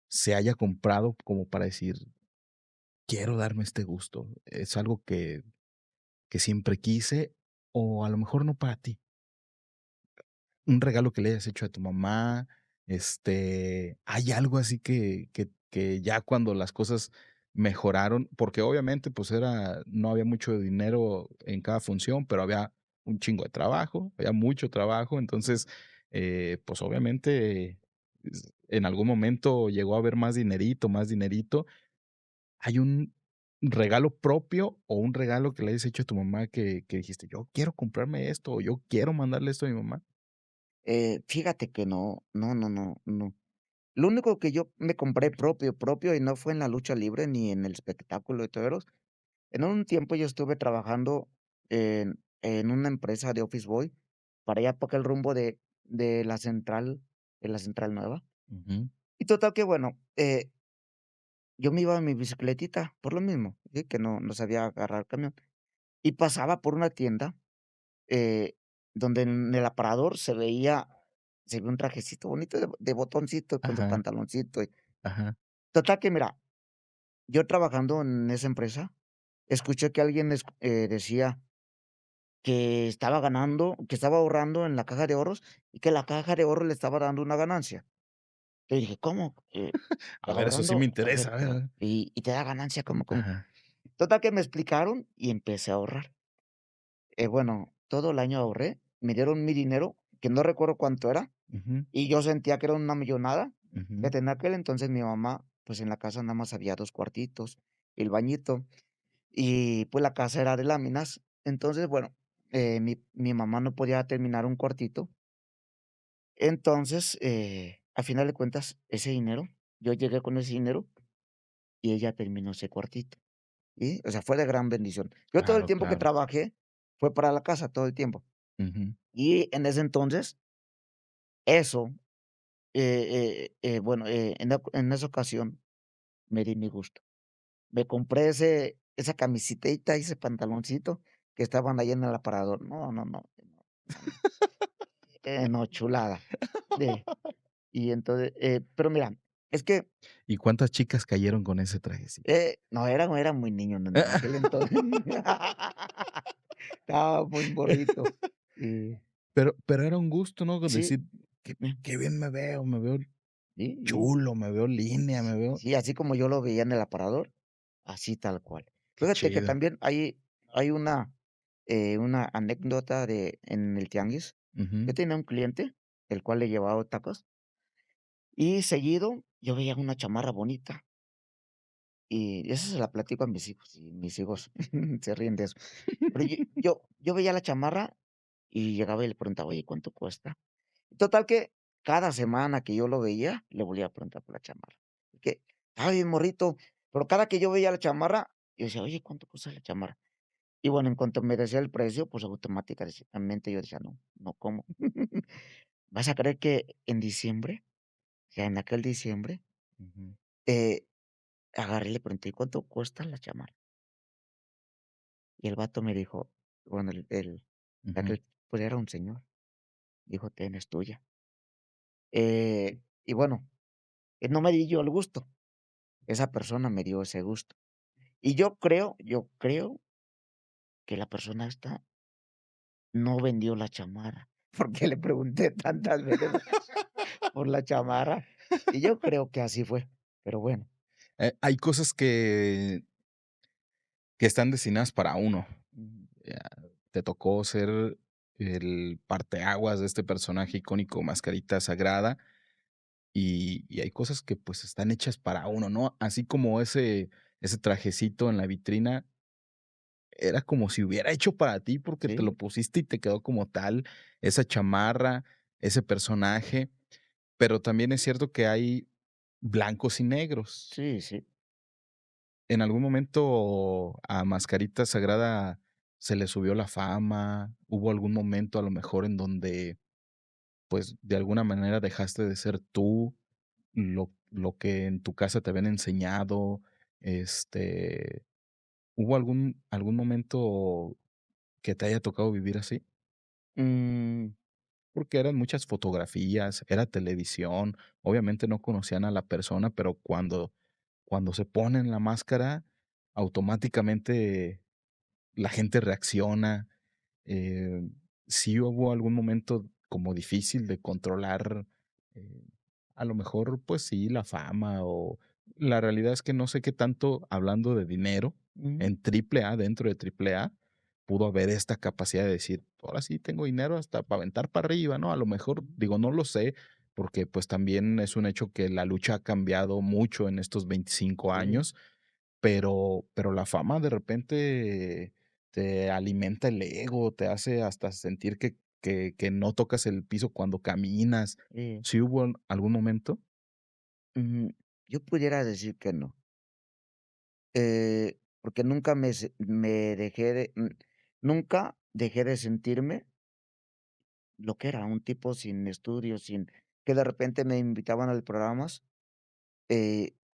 se haya comprado como para decir: quiero darme este gusto. Es algo que siempre quise, o a lo mejor no para ti. Un regalo que le hayas hecho a tu mamá, ¿hay algo así que ya cuando las cosas mejoraron? Porque obviamente, pues, no había mucho dinero en cada función, pero había un chingo de trabajo, había mucho trabajo. Entonces, pues, obviamente, en algún momento llegó a haber más dinerito, más dinerito. ¿Hay un regalo propio o un regalo que le hayas hecho a tu mamá que dijiste: "Yo quiero comprarme esto", o "Yo quiero mandarle esto a mi mamá"? Fíjate que no, no, no, no, no. Lo único que yo me compré propio, propio, y no fue en la lucha libre ni en el espectáculo de toreros. En un tiempo yo estuve trabajando en una empresa de office boy para allá para el rumbo de la central nueva. Ujú. Y total que bueno, yo me iba en mi bicicletita, por lo mismo, ¿sí? Que no sabía agarrar camión. Y pasaba por una tienda, eh, donde en el aparador se veía un trajecito bonito de botoncito con su Ajá, pantaloncito. ajá. Total que mira, yo trabajando en esa empresa, escuché que alguien decía que estaba ganando, que estaba ahorrando en la caja de ahorros y que la caja de ahorros le estaba dando una ganancia. Yo dije: "¿Cómo? A ver, eso sí me ¿Ahorrando? A interesa, ver, a ver, a pero, ver. ¿y te da ganancia? ¿Cómo?". Ajá. Total que me explicaron y empecé a ahorrar. Bueno, todo el año ahorré, me dieron mi dinero, que no recuerdo cuánto era, Ujú, y yo sentía que era una millonada. ujú. Fíjate, en aquel entonces mi mamá, pues, en la casa nada más había 2 cuartitos, el bañito, y, pues, la casa era de láminas. Entonces, bueno, mi mamá no podía terminar un cuartito. Entonces, a final de cuentas, ese dinero, yo llegué con ese dinero y ella terminó ese cuartito, ¿sí? O sea, fue de gran bendición. Yo todo el Claro, tiempo que claro. trabajé fue para la casa, todo el tiempo. Ujú. Y en ese entonces, eso, bueno, en esa ocasión me di mi gusto. Me compré esa camisitita y ese pantaloncito que estaban ahí en el aparador. No, no, no, no, no, no, chulada. De y entonces, pero mira, es que, ¿Y cuántas chicas cayeron con ese trajecito? no, era muy niño en aquel entonces. Estaba muy morrito. Y Pero era un gusto, ¿no? Con sí, decir: "Qué bien me veo sí, chulo, me veo línea, me veo sí, así como yo lo veía en el aparador, así tal cual. qué Fíjate que chido". también hay una anécdota en el tianguis. Ujú, Yo tenía un cliente, el cual le llevaba tacos, y seguido yo veía una chamarra bonita, y esa se la platico a mis hijos, y mis hijos se ríen de eso. Pero yo veía la chamarra y llegaba y le preguntaba: "Oye, ¿cuánto cuesta?". Total que cada semana que yo lo veía, le volvía a preguntar por la chamarra. Que estaba bien morrito, pero cada que yo veía la chamarra, yo decía: "Oye, ¿cuánto cuesta la chamarra?". Y bueno, en cuanto me decía el precio, pues automáticamente yo decía: "No, no, ¿cómo?". ¿Vas a creer que en diciembre, o sea, en aquel diciembre, ujú, eh, agarré y le pregunté: "¿Y cuánto cuesta la chamarra?". Y el vato me dijo, bueno, ujú. aquel, pues era un señor, dijo: "Ten, es tuya". Y bueno, no me di yo el gusto, esa persona me dio ese gusto. Y yo creo que la persona esta no vendió la chamarra, porque le pregunté tantas veces por la chamarra, y yo creo que así fue, pero bueno. Hay cosas que están destinadas para uno. Ujú. Ya te tocó ser el parteaguas de este personaje icónico, Mascarita Sagrada, y hay cosas que, pues, están hechas para uno, ¿no? Así como ese trajecito en la vitrina, era como si hubiera hecho para ti, porque te lo Sí, pusiste y te quedó como tal, esa chamarra, ese personaje, pero también es cierto que hay blancos y negros. sí, sí. ¿En algún momento a Mascarita Sagrada se le subió la fama? ¿Hubo algún momento, a lo mejor, en donde, pues, de alguna manera dejaste de ser tú, lo que en tu casa te habían enseñado? ¿Hubo algún momento que te haya tocado vivir así? Mm, Porque eran muchas fotografías, era televisión, obviamente no conocían a la persona, pero cuando se ponen la máscara, automáticamente la gente reacciona. Eh, sí hubo algún momento como difícil de controlar, eh, a lo mejor, pues sí, la fama o la realidad es que no sé qué tanto, hablando de dinero, Ujú, en triple A, dentro de triple A, pudo haber esta capacidad de decir: "Ahora sí tengo dinero hasta para aventar para arriba", ¿no? A lo mejor, ujú, digo, no lo sé, porque, pues, también es un hecho que la lucha ha cambiado mucho en estos 25 sí, años, pero la fama de repente te alimenta el ego, te hace hasta sentir que no tocas el piso cuando caminas. sí. ¿Sí hubo algún momento? Yo pudiera decir que no, porque nunca me dejé nunca dejé de sentirme lo que era, un tipo sin estudios, sin que de repente me invitaban al programas.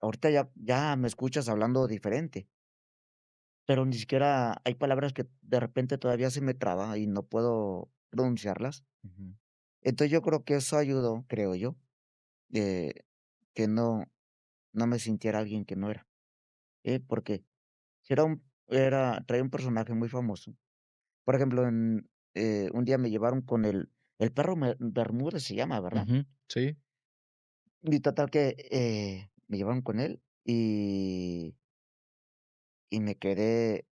Ahorita ya me escuchas hablando diferente, pero ni siquiera hay palabras que de repente todavía se me traba y no puedo pronunciarlas. Ujú, Entonces, yo creo que eso ayudó, creo yo, que no me sintiera alguien que no era, porque si traía un personaje muy famoso. Por ejemplo, un día me llevaron con el perro Bermúdez se llama, ¿verdad? ujú, sí, Y total que, me llevaron con él y me quedé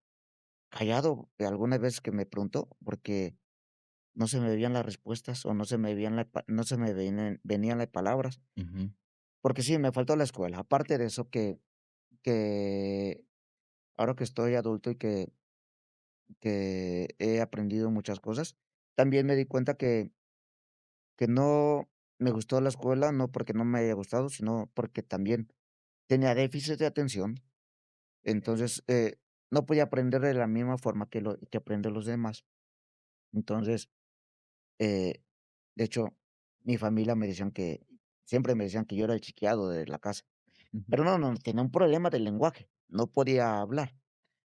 callado algunas veces que me preguntó, porque no se me veían las respuestas o no se me venían las palabras, ujú, porque sí, me faltó la escuela. Aparte de eso que ahora que estoy adulto y que he aprendido muchas cosas, también me di cuenta que no me gustó la escuela, no porque no me haya gustado, sino porque también tenía déficit de atención. Entonces, no podía aprender de la misma forma que aprenden los demás. Entonces, eh, de hecho, mi familia me decían que siempre me decían que yo era el chiqueado de la casa, ujú, pero no, tenía un problema del lenguaje, no podía hablar.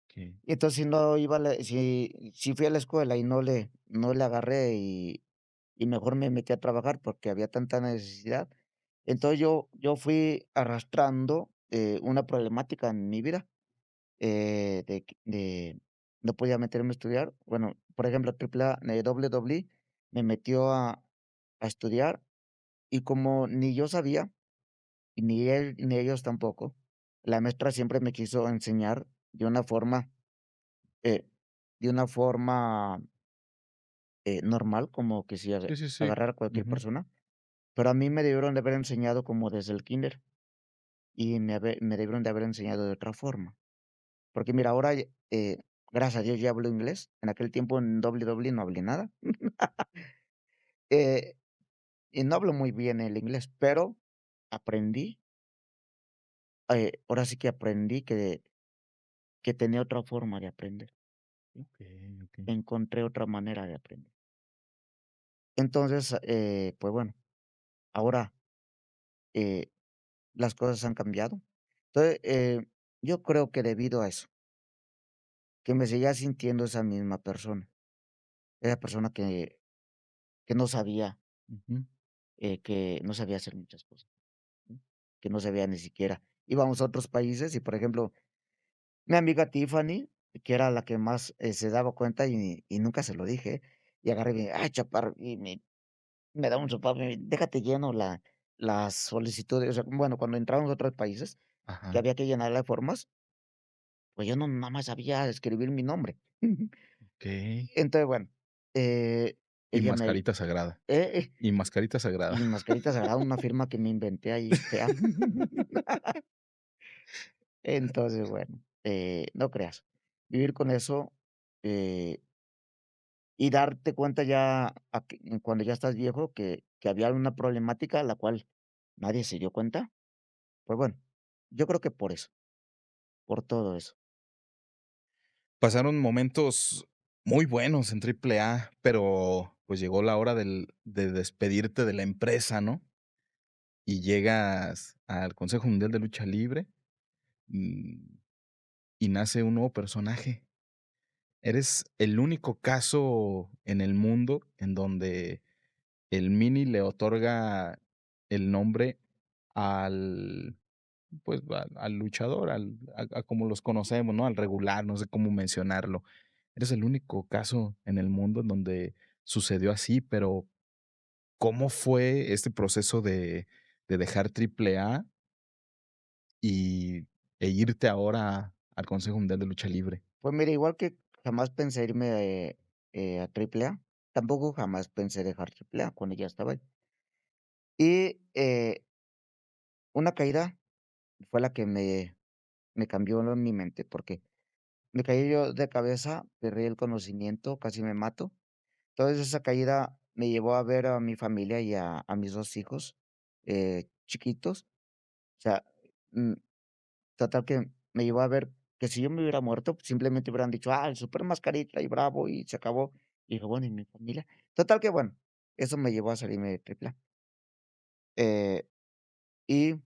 okey, Y entonces, si no iba a la si fui a la escuela y no le agarré y mejor me metí a trabajar porque había tanta necesidad, entonces yo fui arrastrando, una problemática en mi vida. De no podía meterme a estudiar. Bueno, por ejemplo, triple A, WWE me metió a estudiar y como ni yo sabía, y ni él ni ellos tampoco, la maestra siempre me quiso enseñar eh, de una forma, normal, como que si sí, sí, sí, agarrar a cualquier ujú, persona, pero a mí me debieron de haber enseñado como desde el kinder y me debieron de haber enseñado de otra forma. Porque mira, ahora, gracias a Dios ya hablo inglés. En aquel tiempo en WWE no hablé nada. Eh, y no hablo muy bien el inglés, pero aprendí, ahora sí que aprendí que tenía otra forma de aprender, ¿sí? okey, okey. Encontré otra manera de aprender. Entonces, pues bueno, ahora, eh, las cosas han cambiado. Entonces, yo creo que debido a eso, que me seguía sintiendo esa misma persona, esa persona que no sabía, Ujú, que no sabía hacer muchas cosas. ¿Sí? Que no se veía ni siquiera. Íbamos a otros países y, por ejemplo, mi amiga Tiffany, que era la que más, se daba cuenta y nunca se lo dije, y agarré y me: "Ay, chaparro", y me da un sopapo, "Déjate lleno las solicitudes", o sea, bueno, cuando entramos a otros países, que ajá, había que llenar las formas, pues yo no nada más sabía escribir mi nombre. okey. Entonces, bueno, Y ella me mascarita sagrada, eh, y mascarita sagrada. y Mascarita Sagrada, una firma que me inventé ahí fea. Entonces, bueno, no creas. Vivir con eso, eh, y darte cuenta ya cuando ya estás viejo que había una problemática la cual nadie se dio cuenta, pues bueno, yo creo que por eso, por todo eso. Pasaron momentos muy buenos en triple A, pero, pues, llegó la hora de despedirte de la empresa, ¿no? Y llegas al Consejo Mundial de Lucha Libre, mm, y nace un nuevo personaje. Eres el único caso en el mundo en donde el Mini le otorga el nombre al pues, al luchador, a como los conocemos, ¿no? Al regular, no sé cómo mencionarlo. Eres el único caso en el mundo en donde sucedió así, pero ¿cómo fue este proceso de dejar Triple A y irte ahora al Consejo Mundial de Lucha Libre? Pues mira, igual que jamás pensé irme, a Triple A, tampoco jamás pensé dejar Triple A cuando ya estaba ahí. Y, una caída fue la que me cambió mi mente, porque me caí yo de cabeza, perdí el conocimiento, casi me mato. Entonces, esa caída me llevó a ver a mi familia y a mis 2 hijos, chiquitos. O sea, mm, total que me llevó a ver que si yo me hubiera muerto, pues, simplemente hubieran dicho: "Ah, el super mascarita y bravo", y se acabó. Y dije: "Bueno, ¿y mi familia?". Total que, bueno, eso me llevó a salirme de AAA. Eh, y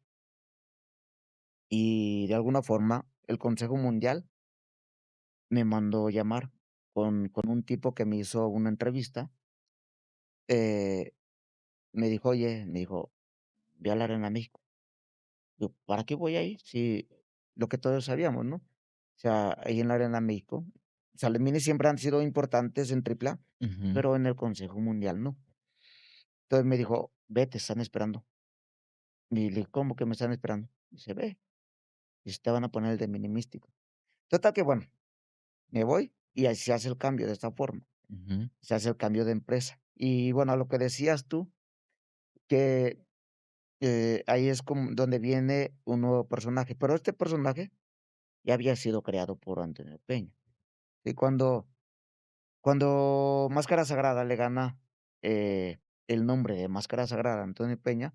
y de alguna forma, el Consejo Mundial me mandó llamar con un tipo que me hizo una entrevista, eh, me dijo: "Oye", me dijo: "Ve a la Arena México". Yo: "¿Para qué voy ahí?". Si lo que todos sabíamos, ¿no? O sea, ahí en la Arena México, o sea, los Mini siempre han sido importantes en AAA, Ujú. pero en el Consejo Mundial no. Entonces me dijo: "Ve, te están esperando". Y le dije: "¿Cómo que me están esperando?". Dice: "Ve, dice, te van a poner el de Mini Místico". Total que bueno, me voy y ahí se hace el cambio de esta forma, Ujú, se hace el cambio de empresa. Y bueno, a lo que decías tú, que, ahí es como donde viene un nuevo personaje, pero este personaje ya había sido creado por Antonio Peña. Y cuando Máscara Sagrada le gana, el nombre de Máscara Sagrada a Antonio Peña,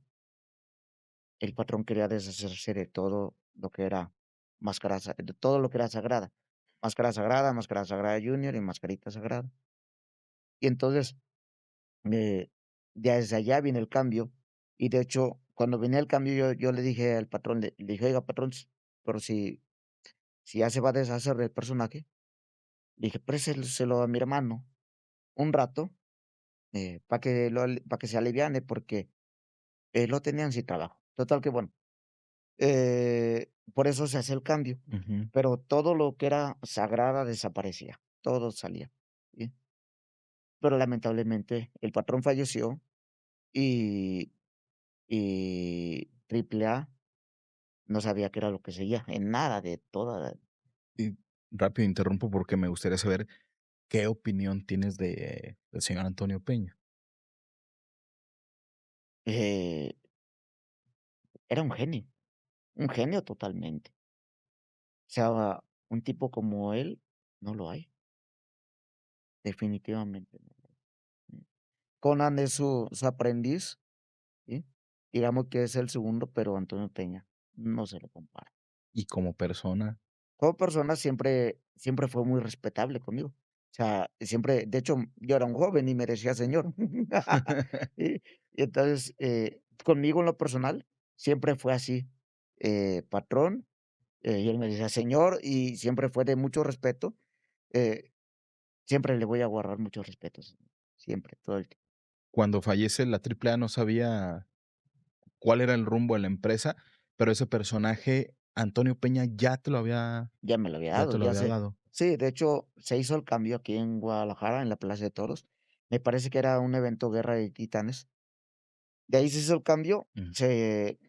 el patrón quería deshacerse de todo lo que era de todo lo que era sagrada. Máscara Sagrada Junior y Mascarita Sagrada. Y entonces, eh, ya desde allá viene el cambio. Y de hecho, cuando venía el cambio, yo le dije al patrón, le dije: "Oiga, patrón, pero si ya se va a deshacer del personaje", le dije: "Préseselo a mi hermano un rato, para que se aliviane", porque, lo tenían sin trabajo. Total que bueno, por eso se hace el cambio, ujú. pero todo lo que era sagrada desaparecía, todo salía, ¿sí? Pero lamentablemente el patrón falleció y Triple A no sabía qué era lo que seguía, en nada de toda Y rápido interrumpo porque me gustaría saber qué opinión tienes del señor Antonio Peña. eh, era un genio totalmente. O sea, un tipo como él no lo hay, definitivamente no lo hay. Conan es su aprendiz, ¿sí? Digamos que es el segundo, pero Antonio Peña no se le compara. Y como persona, Como persona siempre fue muy respetable conmigo. O sea, siempre, de hecho, yo era un joven y me decía señor. Y y entonces, conmigo en lo personal siempre fue así, patrón, y él me decía señor, y siempre fue de mucho respeto, eh, siempre le voy a guardar mucho respeto, siempre, todo el tiempo. cuando fallece la AAA no sabía cuál era el rumbo de la empresa, pero ese personaje, Antonio Peña, Ya me lo había ya dado, te lo ya había sé. dado. Sí, de hecho, se hizo el cambio aquí en Guadalajara, en la Plaza de Toros. Me parece que era un evento Guerra de Titanes. De ahí se hizo el cambio, Mm.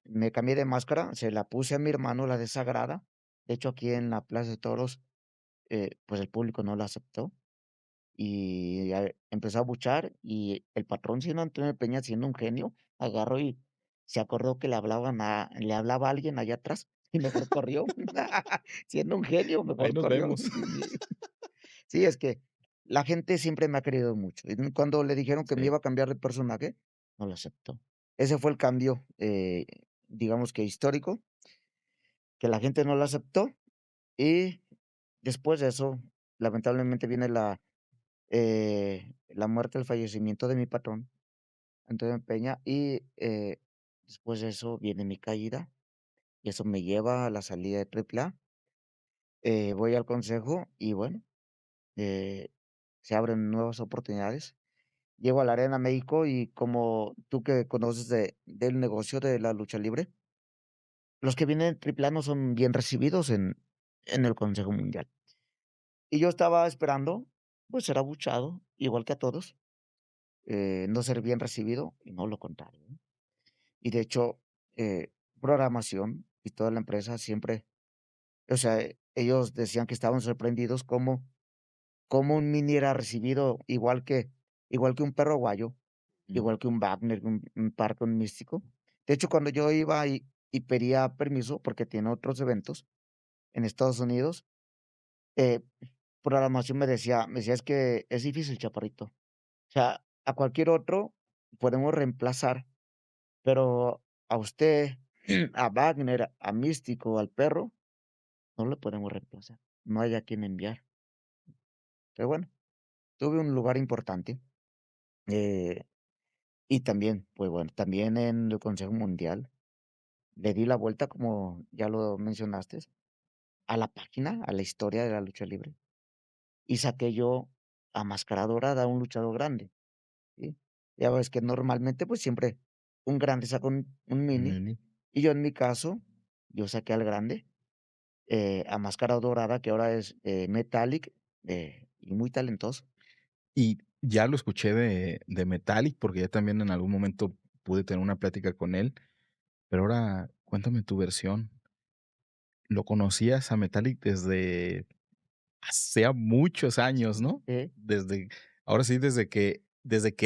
me cambié de máscara, se la puse a mi hermano, la de Sagrada. De hecho, aquí en la Plaza de Toros, pues, el público no la aceptó, y empezó a abuchar, y el patrón, siendo Antonio Peña, siendo un genio, agarró y se acordó que le hablaba a alguien allá atrás, y mejor corrió. Siendo un genio, Ahí mejor nos corrió. vemos. Sí, es que la gente siempre me ha querido mucho, y cuando le dijeron que me Sí. iba a cambiar de personaje, no lo aceptó. Ese fue el cambio, digamos que histórico, que la gente no lo aceptó, y después de eso, lamentablemente viene la muerte, el fallecimiento de mi patrón, Antonio Peña, y, después de eso viene mi caída, y eso me lleva a la salida de Triple A. Voy al consejo y bueno, eh, se abren nuevas oportunidades. Llego a la Arena México y como tú que conoces del negocio de la lucha libre, los que vienen triple A no son bien recibidos en el Consejo Mundial. Y yo estaba esperando, pues, ser abuchado, igual que a todos, no ser bien recibido, y no, lo contrario, ¿no? Y de hecho, programación y toda la empresa siempre, o sea, ellos decían que estaban sorprendidos cómo un Mini era recibido igual que un Perro Aguayo, Mm. igual que un Wagner, un Parque, un Místico. De hecho, cuando yo iba y pedía permiso, porque tiene otros eventos en Estados Unidos, eh, programación me decía: "Es que es difícil, chaparrito". O sea, a cualquier otro podemos reemplazar, pero a usted, a Wagner, a Místico, al Perro, no lo podemos reemplazar. No hay a quien enviar. Pero bueno, tuve un lugar importante, eh, y también, pues bueno, también en el Consejo Mundial le di la vuelta, como ya lo mencionaste, a la página, a la historia de la lucha libre, y saqué yo a Máscara Dorada, un luchador grande, ¿sí? Ya ves que normalmente, pues, siempre un grande saca un mini, Mini. y yo en mi caso, yo saqué al grande, a Máscara Dorada, que ahora es, Metallic, y muy talentoso. Y ya lo escuché de Metallic, porque ya también en algún momento pude tener una plática con él, pero ahora cuéntame tu versión. ¿Lo conocías a Metallic desde hacía muchos años, no? Desde ahora sí, desde que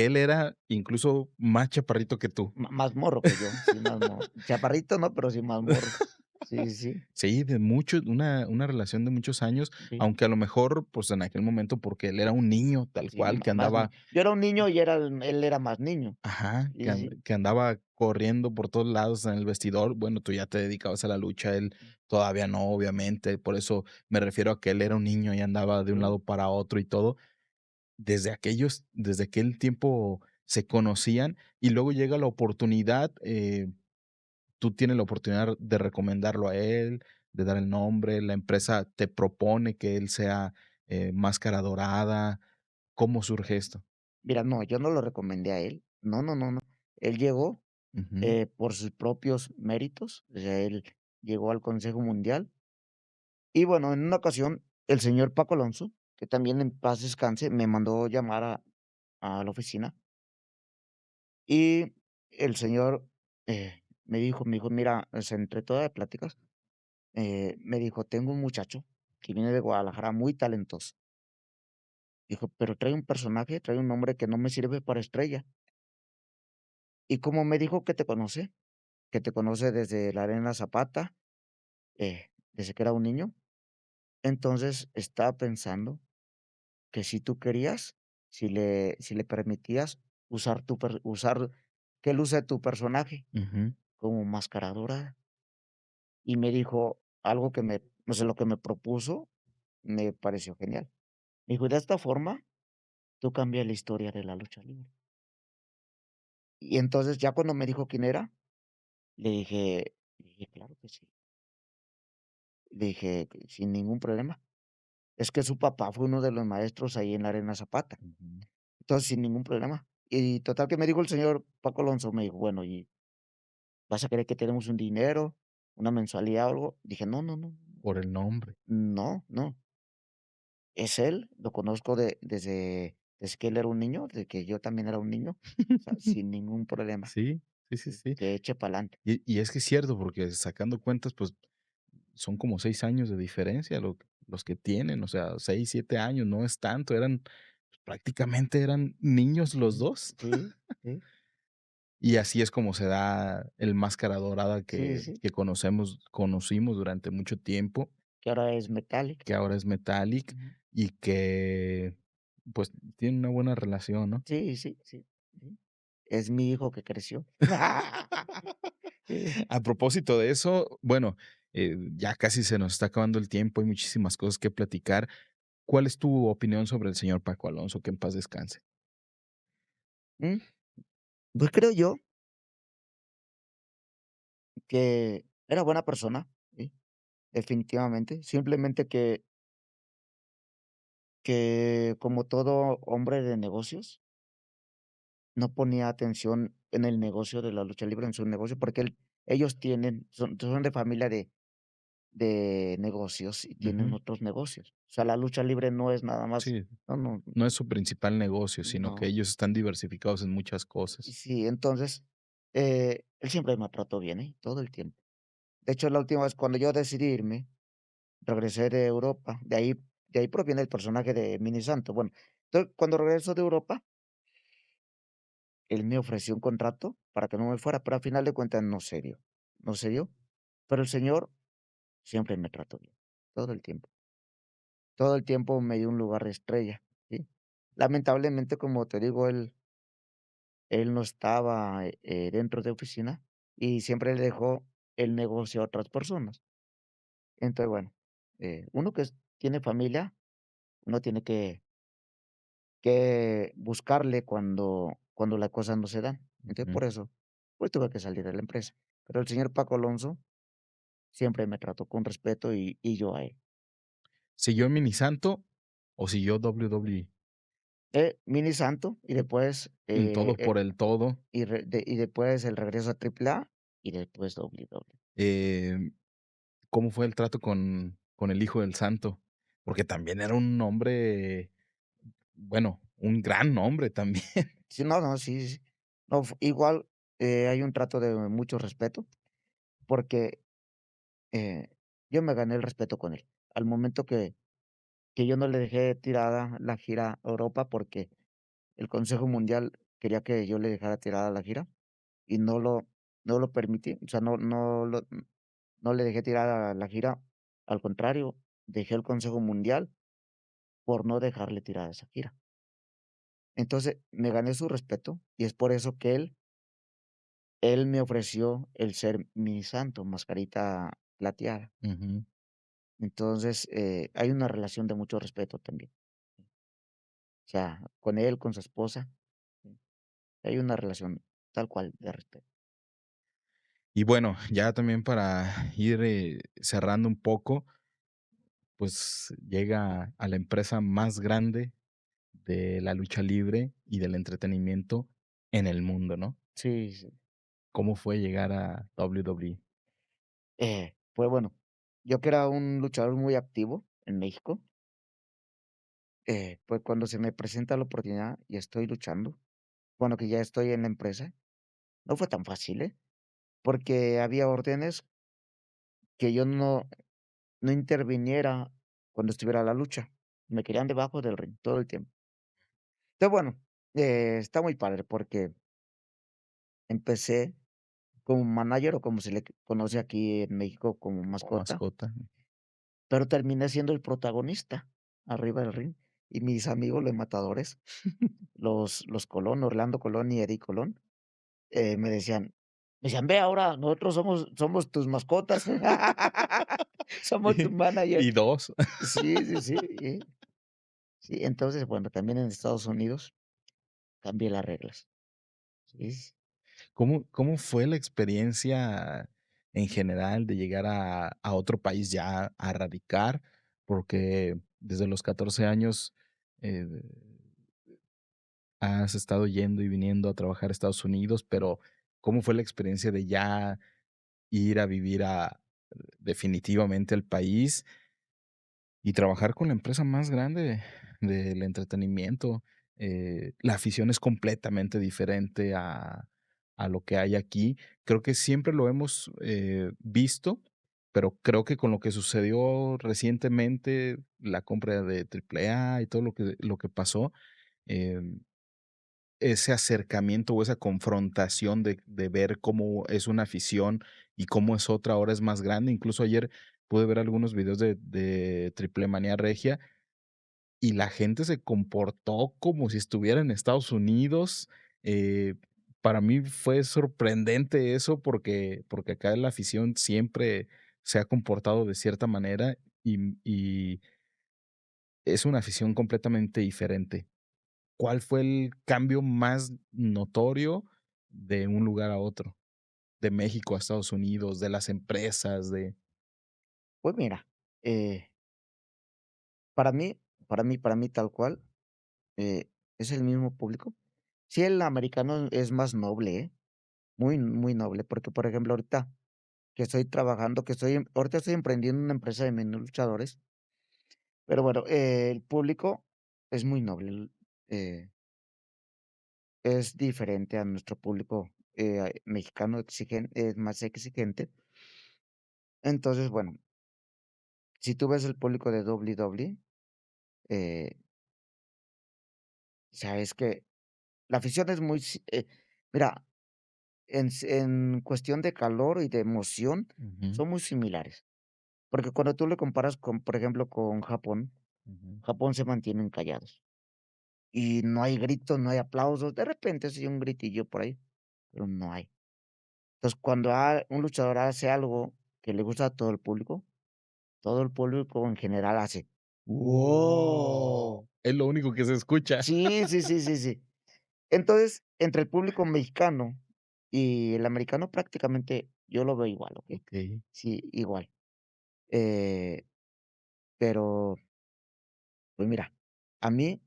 él era incluso más chaparrito que tú. Más morro que yo, sí, más morro. Chaparrito no, pero sí más morro. Sí, sí, Sí, de mucho una relación de muchos años, sí, aunque a lo mejor, pues, en aquel momento, porque él era un niño tal sí, cual que más ni andaba. yo era un niño y él era más niño. Ajá, que Sí, sí. andaba corriendo por todos lados en el vestidor. Bueno, tú ya te dedicabas a la lucha, él todavía no, obviamente, por eso me refiero a que él era un niño y andaba de un Sí, lado para otro y todo. Desde aquel tiempo se conocían y luego llega la oportunidad, tú tienes la oportunidad de recomendarlo a él, de dar el nombre, la empresa te propone que él sea, Máscara Dorada. ¿Cómo surge esto? mira, no, yo no lo recomendé a él. No, no, no, no. Él llegó, Ujú. por sus propios méritos, o sea, él llegó al Consejo Mundial. Y bueno, en una ocasión, el señor Paco Alonso, que también en paz descanse, me mandó llamar a la oficina, y el señor, me dijo: "Mira", o sea, entre todas las pláticas, me dijo: "Tengo un muchacho que viene de Guadalajara muy talentoso". Dijo: "Pero trae un personaje, trae un nombre que no me sirve para estrella". Y como me dijo que te conoce desde la Arena Zapata, desde que era un niño, entonces estaba pensando que si tú querías, si le permitías usar que él use tu personaje Ujú. como Máscara Dorada. Y me dijo algo que o sea, lo que me propuso me pareció genial. Me dijo: "De esta forma, tú cambias la historia de la lucha libre". Y entonces, ya cuando me dijo quién era, le dije: "Claro que sí". Le dije: "Sin ningún problema". Es que su papá fue uno de los maestros ahí en la Arena Zapata. Ujú. Entonces, sin ningún problema. Y total que me dijo el señor Paco Alonso, me dijo: "Bueno, ¿y vas a querer que te demos un dinero, una mensualidad o algo?". Dije: "No, no, no, Por el nombre. no, no, es él, lo conozco desde que él era un niño, desde que yo también era un niño, o sea, sin ningún problema, Sí, sí, sí, sí, sí. que eche pa'lante". Y es que es cierto, porque sacando cuentas, pues, son como 6 años de diferencia los que tienen, o sea, 6 7 años, no es tanto, prácticamente eran niños los Ujú. 2. Sí, sí, Y así es como se da el Máscara Dorada sí, que sí, conocimos durante mucho tiempo, que ahora es Metallic. que ahora es Metallic Ujú. y que, pues, tiene una buena relación, ¿no? Sí, sí, sí, sí. Es mi hijo que creció. Sí. A propósito de eso, bueno, ya casi se nos está acabando el tiempo, hay muchísimas cosas que platicar. ¿Cuál es tu opinión sobre el señor Paco Alonso? Que en paz descanse. Mm, pues creo yo que era buena persona, sí, definitivamente. Simplemente que como todo hombre de negocios, no ponía atención en el negocio de la lucha libre, en su negocio, porque él ellos son de familia de negocios y tienen Ujú. otros negocios. O sea, la lucha libre no es nada más Sí, no, no, no es su principal negocio, sino que no. ellos están diversificados en muchas cosas. Sí, entonces, él siempre me trató bien, todo el tiempo. De hecho, la última vez cuando yo decidí irme, regresé de Europa, de ahí proviene el personaje de Mini Santo. Bueno, entonces, cuando regreso de Europa, él me ofreció un contrato para que no me fuera, pero a final de cuentas no se dio, pero el señor siempre me trató bien, todo el tiempo. Todo el tiempo me dio un lugar de estrella, ¿sí? Lamentablemente, como te digo, él no estaba, dentro de oficina y siempre le dejó el negocio a otras personas. Entonces, bueno, uno tiene familia, uno tiene que buscarle cuando las cosas no se dan. Entonces, Ujú. por eso, pues, tuve que salir de la empresa. Pero el señor Paco Alonso siempre me trató con respeto y yo a él. ¿Siguió Mini Santo o siguió WWE? Mini Santo y después, Un todo por el todo. y después el regreso a AAA y después WWE. Em, ¿Cómo fue el trato con el hijo del santo? Porque también era un hombre, bueno, un gran hombre también. Sí, no, no, sí, sí. No, igual, hay un trato de mucho respeto, porque, eh, yo me gané el respeto con él. Al momento que yo no le dejé tirada la gira a Europa, porque el Consejo Mundial quería que yo le dejara tirada la gira, y no lo permití. O sea, no le dejé tirada la gira, al contrario, dejé el Consejo Mundial por no dejarle tirada esa gira. Entonces, me gané su respeto, y es por eso que él me ofreció el ser mi santo, mascarita plateada. Ujú. Entonces, hay una relación de mucho respeto también. O sea, con él, con su esposa, sí, hay una relación tal cual de respeto. Y bueno, ya también para ir, cerrando un poco, pues llega a la empresa más grande de la lucha libre y del entretenimiento en el mundo, ¿no? Sí, sí. ¿Cómo fue llegar a WWE? Pues bueno, yo que era un luchador muy activo en México, pues cuando se me presenta la oportunidad y estoy luchando, bueno, que ya estoy en la empresa, no fue tan fácil, porque había órdenes que yo no interviniera cuando estuviera la lucha. Me querían debajo del ring todo el tiempo. Entonces, bueno, está muy padre porque empecé como manager o como se le conoce aquí en México como Como mascota, mascota. pero terminé siendo el protagonista arriba del ring. Y mis amigos, los matadores, los Colón, Orlando Colón y Eddie Colón, me decían: "Ve ahora, nosotros somos tus mascotas, somos tu manager". Y 2. Sí, sí, sí, sí, entonces, bueno, también en Estados Unidos cambié las reglas. Sí, ¿Cómo fue la experiencia en general de llegar a otro país ya a radicar? Porque desde los 14 años, eh, has estado yendo y viniendo a trabajar a Estados Unidos, pero ¿cómo fue la experiencia de ya ir a vivir a definitivamente al país y trabajar con la empresa más grande del entretenimiento? La afición es completamente diferente a lo que hay aquí. Creo que siempre lo hemos, visto, pero creo que con lo que sucedió recientemente, la compra de AAA y todo lo que pasó, em, ese acercamiento o esa confrontación de ver cómo es una afición y cómo es otra, ahora es más grande. Incluso ayer pude ver algunos videos de Triple Manía Regia y la gente se comportó como si estuviera en Estados Unidos. Eh, para mí fue sorprendente eso porque acá la afición siempre se ha comportado de cierta manera y es una afición completamente diferente. ¿Cuál fue el cambio más notorio de un lugar a otro? De México a Estados Unidos, de las empresas, de pues mira, para mí tal cual, es el mismo público. Sí, el americano es más noble, muy, muy noble, porque, por ejemplo, ahorita que estoy trabajando, ahorita estoy emprendiendo una empresa de menús luchadores, pero bueno, el público es muy noble, es diferente a nuestro público, mexicano es más exigente. Entonces, bueno, si tú ves el público de WWE, eh, sabes que la afición es mira, en cuestión de calor y de emoción, Ujú, son muy similares, porque cuando tú le comparas con, por ejemplo, con Japón, ujú, Japón se mantienen callados y no hay gritos, no hay aplausos, de repente sí un gritillo por ahí, pero no hay. Entonces, cuando un luchador hace algo que le gusta a todo el público en general hace: "¡Wow!". Es lo único que se escucha. Sí, sí, sí, sí, sí. Entonces, entre el público mexicano y el americano, prácticamente yo lo veo igual, ¿okey? Okey. Sí, igual. Eh, pero, pues mira, a mí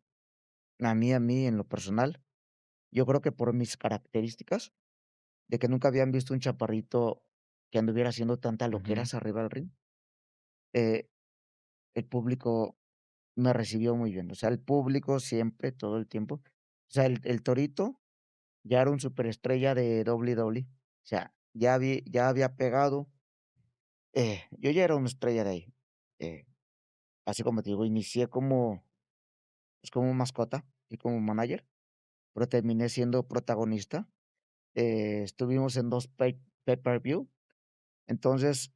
a mí, en lo personal, yo creo que por mis características, de que nunca habían visto un chaparrito que anduviera haciendo tanta Ujú. loqueras arriba del ring, eh, el público me recibió muy bien. O sea, el público siempre, todo el tiempo. O sea, el Torito ya era un superestrella de WWE. O sea, ya había pegado, yo ya era una estrella de ahí. Eh, Así como te digo, inicié como, pues, como mascota y como manager, pero terminé siendo protagonista. Estuvimos en 2 pay-per-view. Entonces,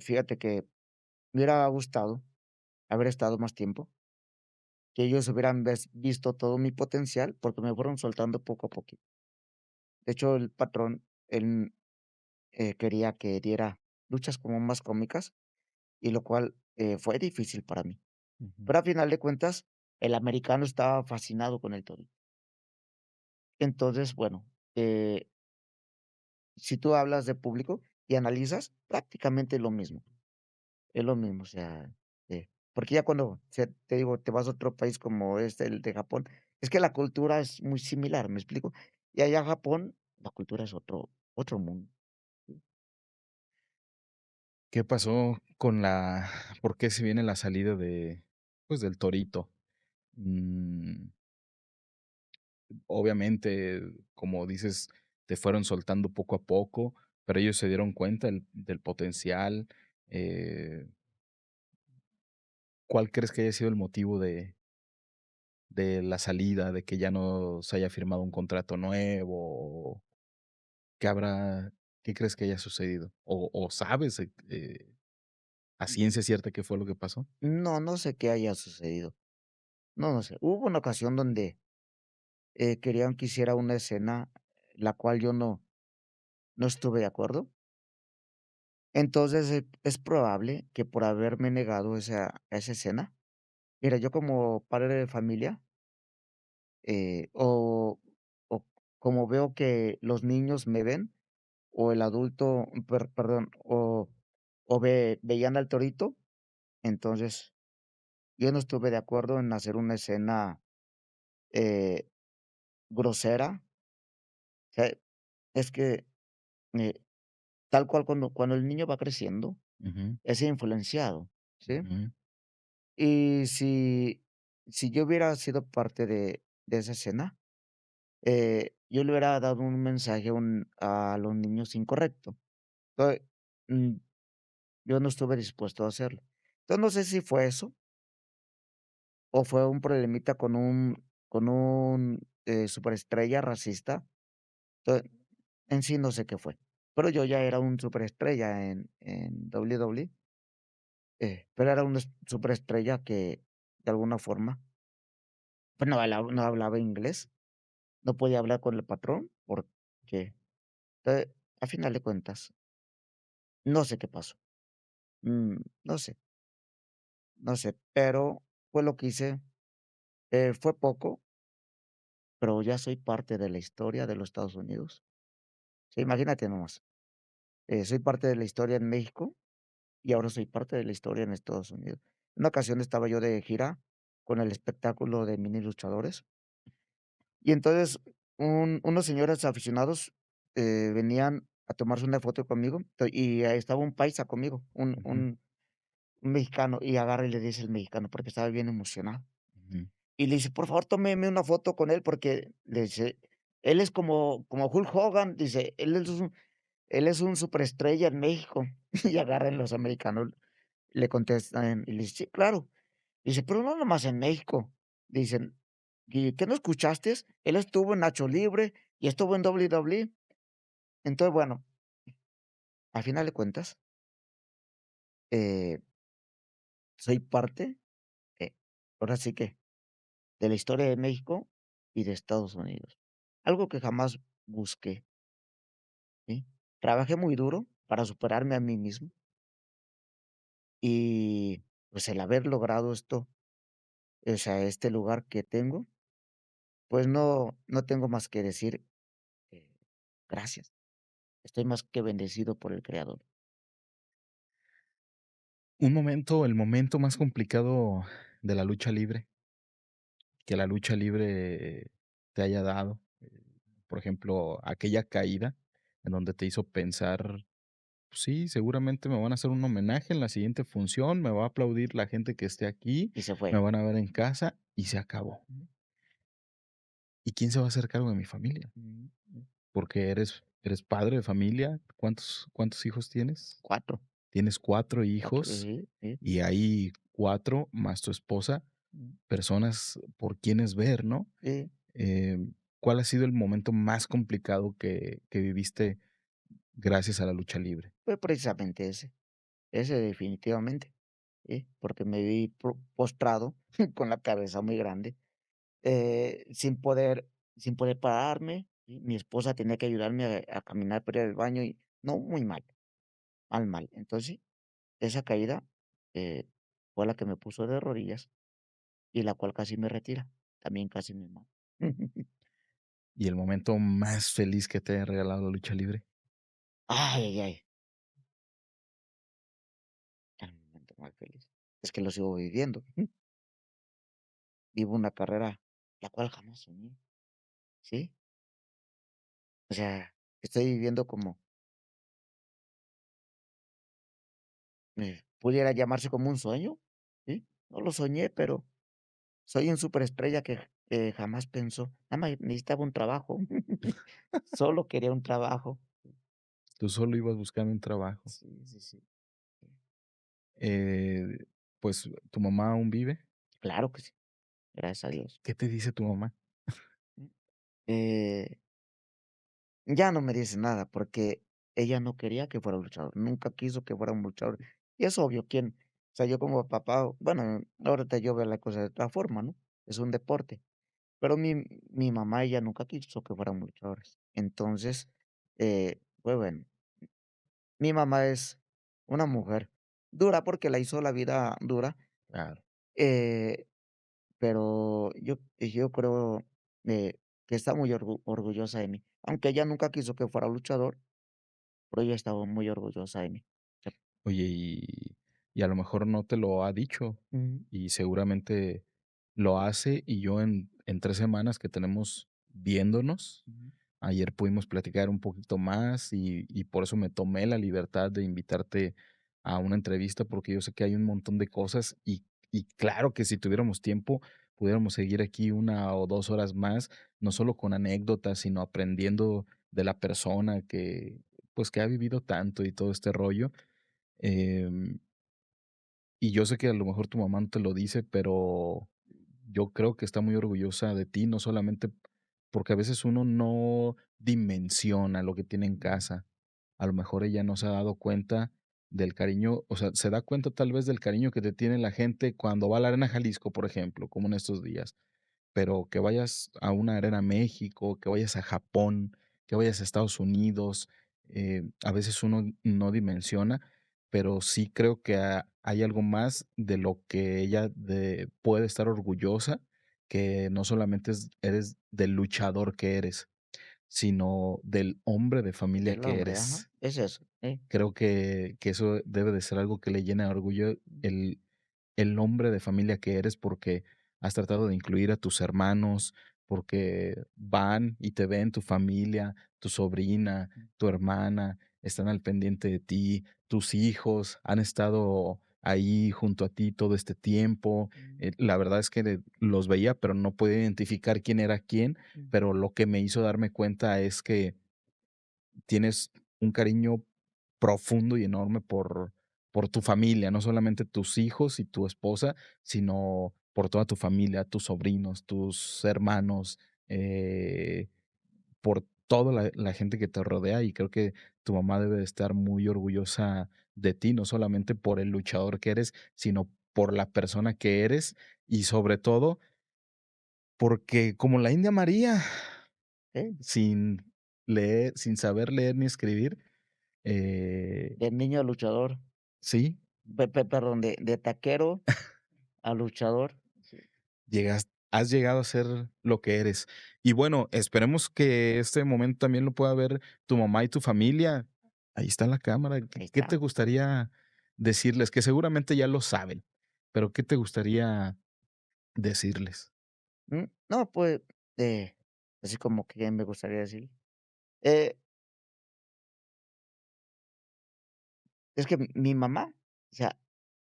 fíjate que me hubiera gustado haber estado más tiempo, que ellos hubieran visto todo mi potencial, porque me fueron soltando poco a poquito. De hecho, el patrón, él, quería que diera luchas como más cómicas, y lo cual, fue difícil para mí. Ujú. Pero a final de cuentas, el americano estaba fascinado con el Torito. Entonces, bueno, si tú hablas de público y analizas, prácticamente es lo mismo, o sea, porque ya cuando, te digo, te vas a otro país como es el de Japón, es que la cultura es muy similar, ¿me explico? Y allá en Japón, la cultura es otro mundo. ¿Qué pasó con la por qué se viene la salida de, pues, del Torito? Mm, obviamente, como dices, te fueron soltando poco a poco, pero ellos se dieron cuenta del potencial. eh, ¿Cuál crees que haya sido el motivo de la salida, de que ya no se haya firmado un contrato nuevo? ¿Qué habrá qué crees que haya sucedido? ¿O sabes, a ciencia cierta qué fue lo que pasó? No, no sé qué haya sucedido. No, no sé. Hubo una ocasión donde, querían que hiciera una escena, la cual yo no estuve de acuerdo. Entonces, es probable que por haberme negado esa escena, mira, yo como padre de familia, o como veo que los niños me ven, o el adulto, perdón, o veían al torito, entonces, yo no estuve de acuerdo en hacer una escena, eh, grosera. O sea, es que, eh, tal cual cuando el niño va creciendo, Ujú, es influenciado, ¿sí? ujú. Y si yo hubiera sido parte de esa escena, yo le hubiera dado un mensaje a los niños incorrecto. Entonces, mm, yo no estuve dispuesto a hacerlo. Entonces, no sé si fue eso, o fue un problemita con un superestrella racista. Entonces, en sí no sé qué fue, pero yo ya era un superestrella en WWE, pero era una superestrella que, de alguna forma, pues, no hablaba inglés, no podía hablar con el patrón, porque, a final de cuentas, no sé qué pasó. No sé, no sé, pero fue lo que hice, fue poco, pero ya soy parte de la historia de los Estados Unidos. Sí, imagínate nomás, soy parte de la historia en México y ahora soy parte de la historia en Estados Unidos. Una ocasión estaba yo de gira con el espectáculo de mini luchadores y entonces unos señores aficionados venían a tomarse una foto conmigo, y ahí estaba un paisa conmigo, Ujú, un mexicano, y agarra y le dice el mexicano, porque estaba bien emocionado, ujú. y le dice: "Por favor, tómeme una foto con él", porque le dice: "Él es como Hulk Hogan", dice: Él es un superestrella en México". Y agarran los americanos, le contestan, y le dice: "Sí, claro". Dice: "Pero no nomás en México". Dicen: "¿Y qué no escuchaste? Él estuvo en Nacho Libre y estuvo en WWE". Entonces, bueno, al final de cuentas, eh, soy parte, eh, ahora sí que, de la historia de México y de Estados Unidos. Algo que jamás busqué, ¿sí? Trabajé muy duro para superarme a mí mismo y, pues, el haber logrado esto, o sea, este lugar que tengo, pues no tengo más que decir, eh, gracias. Estoy más que bendecido por el Creador. El momento más complicado de la lucha libre, que la lucha libre te haya dado, por ejemplo, aquella caída en donde te hizo pensar, pues sí, seguramente me van a hacer un homenaje en la siguiente función, me va a aplaudir la gente que esté aquí, Y se me fue. van a ver en casa y se acabó. Ujú, ¿Y quién se va a hacer cargo de mi familia? ujú, Porque eres padre de familia. ¿Cuántos hijos tienes? 4, Tienes 4 4, hijos sí, sí, y hay 4 más tu esposa, mm, personas por quienes ver, ¿no? sí, ¿Cuál ha sido el momento más complicado que viviste gracias a la lucha libre? fue precisamente ese definitivamente, sí, porque me vi postrado con la cabeza muy grande, sin poder pararme, ¿sí? Mi esposa tenía que ayudarme a caminar para ir al baño y no, muy mal, mal, mal. Entonces, sí, esa caída, eh, fue la que me puso de rodillas y la cual casi me retira, también casi me mata. ¿Y el momento más feliz que te haya regalado la lucha libre? Ay, ay, ay. El momento más feliz. Es que lo sigo viviendo. Vivo una carrera la cual jamás soñé, ¿sí? O sea, estoy viviendo como, pudiera llamarse como un sueño, ¿sí? No lo soñé, pero soy un superestrella que jamás pensó. Nada más necesitaba un trabajo. Solo quería un trabajo. Tú solo ibas buscando un trabajo. Sí, sí, sí. Eh, pues, ¿tu mamá aún vive? Claro que sí, gracias a Dios. ¿Qué te dice tu mamá? Mm, eh Ya no me dice nada, porque ella no quería que fuera luchador, nunca quiso que fuera un luchador. Y es obvio, quién, o sea, yo como papá, bueno, ahorita yo veo la cosa de otra forma, ¿no? Es un deporte, pero mi mamá, ella nunca quiso que fuéramos luchadores. Entonces, pues bueno, mi mamá es una mujer dura porque la hizo la vida dura, Claro. eh, pero yo creo, que está muy orgullosa de mí, aunque ella nunca quiso que fuera luchador. Pero ella estaba muy orgullosa de mí. Sí. Oye, y a lo mejor no te lo ha dicho, Ujú, y seguramente lo hace, y yo en 3 semanas que tenemos viéndonos, ujú, ayer pudimos platicar un poquito más, y por eso me tomé la libertad de invitarte a una entrevista, porque yo sé que hay un montón de cosas, y claro que si tuviéramos tiempo, pudiéramos seguir aquí 1 o 2 horas más, no solo con anécdotas, sino aprendiendo de la persona que, pues, que ha vivido tanto y todo este rollo. Em, y yo sé que a lo mejor tu mamá no te lo dice, pero yo creo que está muy orgullosa de ti, no solamente porque a veces uno no dimensiona lo que tiene en ujú. casa. A lo mejor ella no se ha dado cuenta del cariño, o sea, se da cuenta tal vez del cariño que te tiene la gente cuando va a la Arena Jalisco, por ejemplo, como en estos días. Pero que vayas a una arena México, que vayas a Japón, que vayas a Estados Unidos, a veces uno no dimensiona, pero sí creo que hay algo más de lo que ella puede estar orgullosa, que no solamente eres del luchador que eres, sino del hombre de familia El que hombre, ajá, eres. es eso, Creo que eso debe de ser algo que le llena de orgullo el hombre de familia que eres, porque has tratado de incluir a tus hermanos, porque van y te ven tu familia, tu sobrina, tu hermana, están al pendiente de ti, tus hijos han estado ahí junto a ti todo este tiempo. La verdad es que los veía, pero no podía identificar quién era quién, pero lo que me hizo darme cuenta es que tienes un cariño profundo y enorme por tu familia, no solamente tus hijos y tu esposa, sino por toda tu familia, tus sobrinos, tus hermanos, por toda la gente que te rodea, y creo que tu mamá debe de estar muy orgullosa de ti, no solamente por el luchador que eres, sino por la persona que eres, y sobre todo porque como la India María, sin sin saber leer ni escribir, eh, De niño a luchador, sí, perdón, de taquero a luchador. Sí, has llegado a ser lo que eres. Y bueno, esperemos que este momento también lo pueda ver tu mamá y tu familia. Ahí está la cámara. ¿Qué ahí qué te está. gustaría decirles? Que seguramente ya lo saben, pero ¿qué te gustaría decirles? No, pues, así como que me gustaría decir, eh, es que mi mamá, o sea,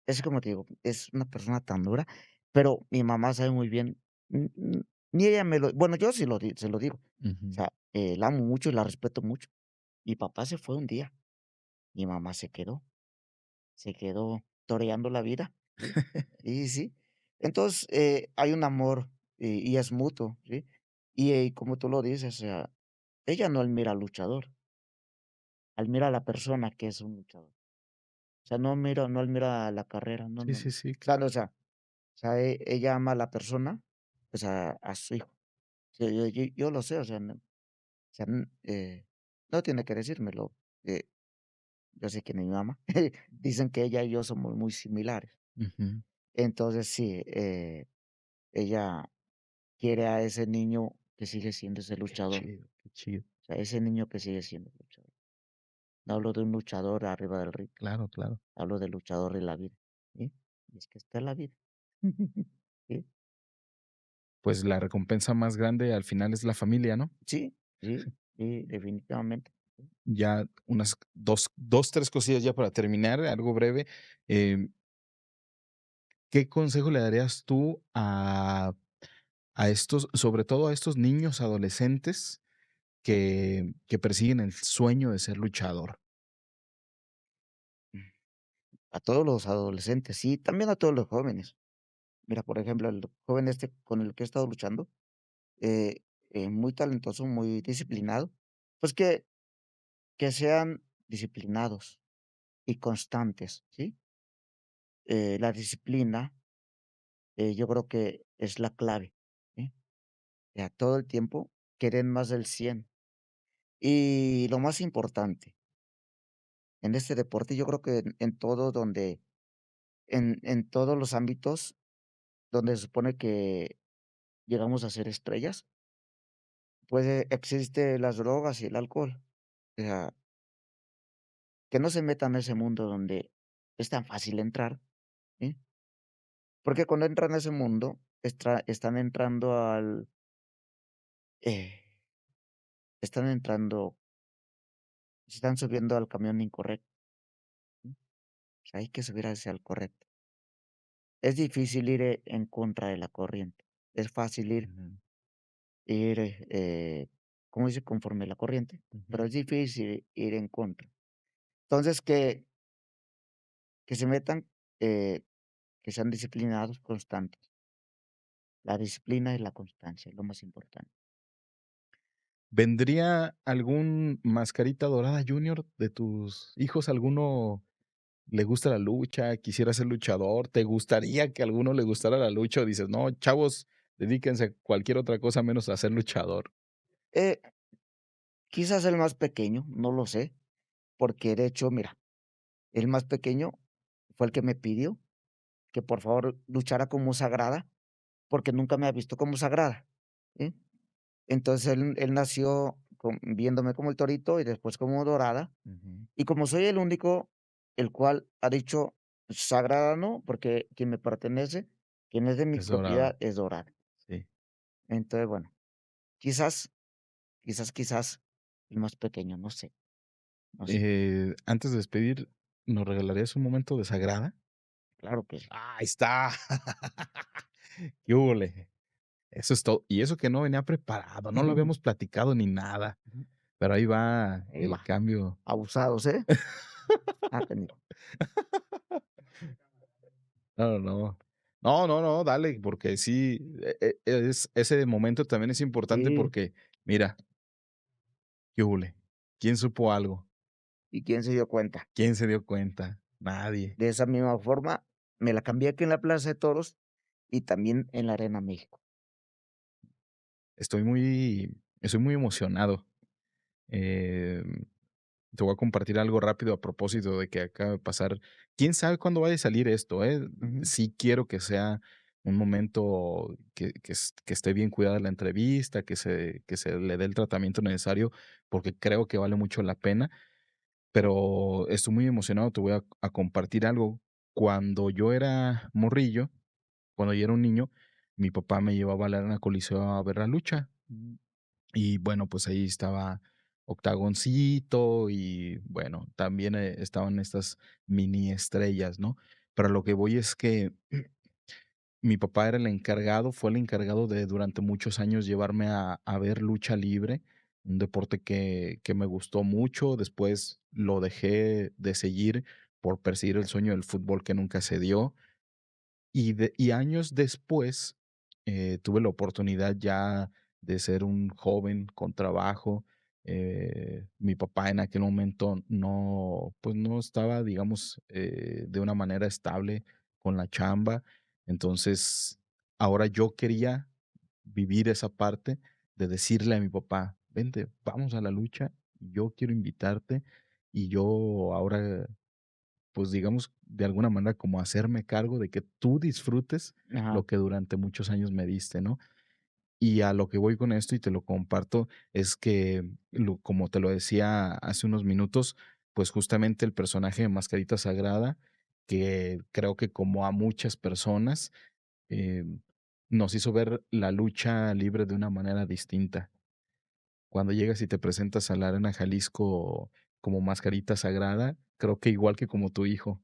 es como te digo, es una persona tan dura, pero mi mamá sabe muy bien, ni ella me lo bueno, yo sí se lo digo, o Ujú. sea, la amo mucho y la respeto mucho. Mi papá se fue un día, mi mamá se quedó toreando la vida, ¿sí? Y sí. Entonces, hay un amor y es mutuo, ¿sí? Y como tú lo dices, o sea, ella no admira al luchador, admira a la persona que es un luchador. O sea, no admira la carrera, no, Sí, no, no. sí, sí, O sea, no, o sea, ella ama a la persona, pues, a su hijo. Sí, yo lo sé, o sea, no, o sea, no tiene que decírmelo, yo sé que mi mamá, dicen que ella y yo somos muy similares. ujú. Entonces, sí, ella quiere a ese niño que sigue siendo ese Qué luchador, chido, qué chido. o sea, ese niño que sigue siendo luchador. No hablo de un luchador arriba del ring, Claro, claro. hablo del luchador de la vida, ¿sí? Y es que esta es la vida. Sí, Pues la recompensa más grande al final es la familia, ¿no? sí, sí, sí, definitivamente. Ya unas dos, 3 cosillas ya para terminar, algo breve. Em, ¿Qué consejo le darías tú a estos, sobre todo a estos niños adolescentes que persiguen el sueño de ser luchador? Mm, A todos los adolescentes, sí, también a todos los jóvenes. Mira, por ejemplo, el joven este con el que he estado luchando, eh, muy talentoso, muy disciplinado, pues que sean disciplinados y constantes, ¿sí? La disciplina, yo creo que es la clave, ¿sí? Ya todo el tiempo quieren más del 100. Y lo más importante, en este deporte, yo creo que en todo donde, en todos los ámbitos donde se supone que llegamos a ser estrellas, pues existe las drogas y el alcohol. O sea, que no se metan a ese mundo donde es tan fácil entrar, ¿sí? Porque cuando entran a ese mundo, están entrando eh, están entrando, se están subiendo al camión incorrecto. ¿Sí? O sea, hay que subir hacia el correcto. Es difícil ir en contra de la corriente. Es fácil Ujú, ir, ¿cómo dice? Conforme la corriente, pero ujú. es difícil ir en contra. Entonces, que se metan, que sean disciplinados, constantes. La disciplina y la constancia es lo más importante. ¿Vendría algún Mascarita Dorada Junior de tus hijos? ¿Alguno le gusta la lucha, quisiera ser luchador? ¿Te gustaría que a alguno le gustara la lucha o dices: "No, chavos, dedíquense a cualquier otra cosa menos a ser luchador"? Eh, Quizás el más pequeño, no lo sé, porque de hecho, mira, el más pequeño fue el que me pidió que por favor luchara como sagrada, porque nunca me ha visto como sagrada, ¿sí? Entonces él nació viéndome como el torito y después como dorada. Ujú. Y como soy el único, el cual ha dicho sagrada no, porque quien me pertenece, quien es de mi Es dorada, propiedad, es dorada. sí. Entonces, bueno. Quizás, quizás el más pequeño, no sé, no sé. Antes de despedir, ¿nos regalarías un momento de sagrada? Claro que sí. Ahí está. ¿Qué húbole? Eso es todo. Y eso que no venía preparado, no lo habíamos platicado ni nada, Ujú. pero ahí va Ahí el va, cambio. abusados, ¿eh? Ah, canijo. No, no. No, no, no, dale, porque sí, ese momento también es importante Sí, porque, mira, ¿qué hule? ¿Quién supo algo? ¿y quién se dio cuenta? ¿Quién se dio cuenta? Nadie. De esa misma forma, me la cambié aquí en la Plaza de Toros y también en la Arena México. Estoy muy emocionado. Em, Te voy a compartir algo rápido a propósito de que acaba de pasar. ¿Quién sabe cuándo vaya a salir esto, eh? Ujú. Sí quiero que sea un momento que esté bien cuidada la entrevista, que se le dé el tratamiento necesario, porque creo que vale mucho la pena, pero estoy muy emocionado, te voy a compartir algo. Cuando yo era morrillo, cuando yo era un niño, mi papá me llevaba a la Arena Coliseo a ver la lucha. Y bueno, pues ahí estaba Octagoncito y bueno, también estaban estas mini estrellas, ¿no? Pero lo que voy es que mi papá era el encargado, fue el encargado de durante muchos años llevarme a ver lucha libre, un deporte que me gustó mucho. Después lo dejé de seguir por perseguir el sueño del fútbol que nunca se dio. Y años después, tuve la oportunidad ya de ser un joven con trabajo. Mi papá en aquel momento no, pues, no estaba, digamos, de una manera estable con la chamba. Entonces, ahora yo quería vivir esa parte de decirle a mi papá: "Vente, vamos a la lucha, yo quiero invitarte, y yo ahora pues, digamos, de alguna manera como hacerme cargo de que tú disfrutes Ajá. lo que durante muchos años me diste, ¿no? Y a lo que voy con esto y te lo comparto es que, como te lo decía hace unos minutos, pues justamente el personaje de Mascarita Sagrada, que creo que como a muchas personas, eh, nos hizo ver la lucha libre de una manera distinta. Cuando llegas y te presentas a la Arena Jalisco como Mascarita Sagrada, creo que igual que como tu hijo,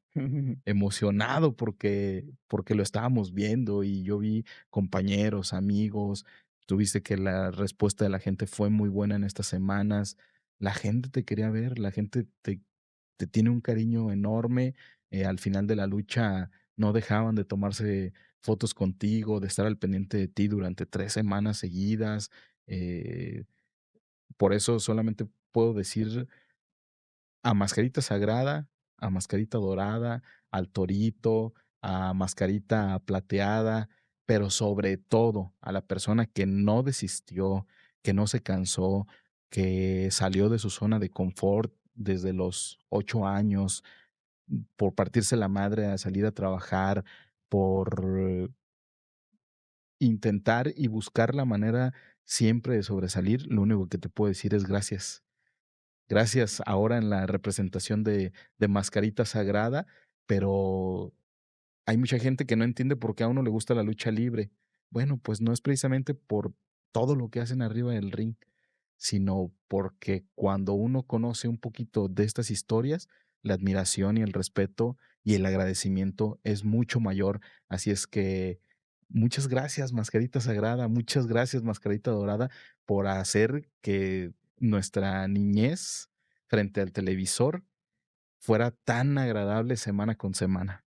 emocionado porque lo estábamos viendo y yo vi compañeros, amigos, tuviste que la respuesta de la gente fue muy buena en estas semanas. La gente te quería ver, la gente te tiene un cariño enorme. Al final de la lucha no dejaban de tomarse fotos contigo, de estar al pendiente de ti durante 3 semanas seguidas. Eh, por eso solamente puedo decir a Mascarita Sagrada, a Mascarita Dorada, al Torito, a Mascarita Plateada, pero sobre todo a la persona que no desistió, que no se cansó, que salió de su zona de confort desde los 8 años, por partirse la madre a salir a trabajar, por intentar y buscar la manera siempre de sobresalir. Lo único que te puedo decir es gracias. Gracias ahora en la representación de Mascarita Sagrada, pero hay mucha gente que no entiende por qué a uno le gusta la lucha libre. Bueno, pues no es precisamente por todo lo que hacen arriba del ring, sino porque cuando uno conoce un poquito de estas historias, la admiración y el respeto y el agradecimiento es mucho mayor. Así es que muchas gracias, Mascarita Sagrada, muchas gracias, Mascarita Dorada, por hacer que nuestra niñez frente al televisor fuera tan agradable semana con semana.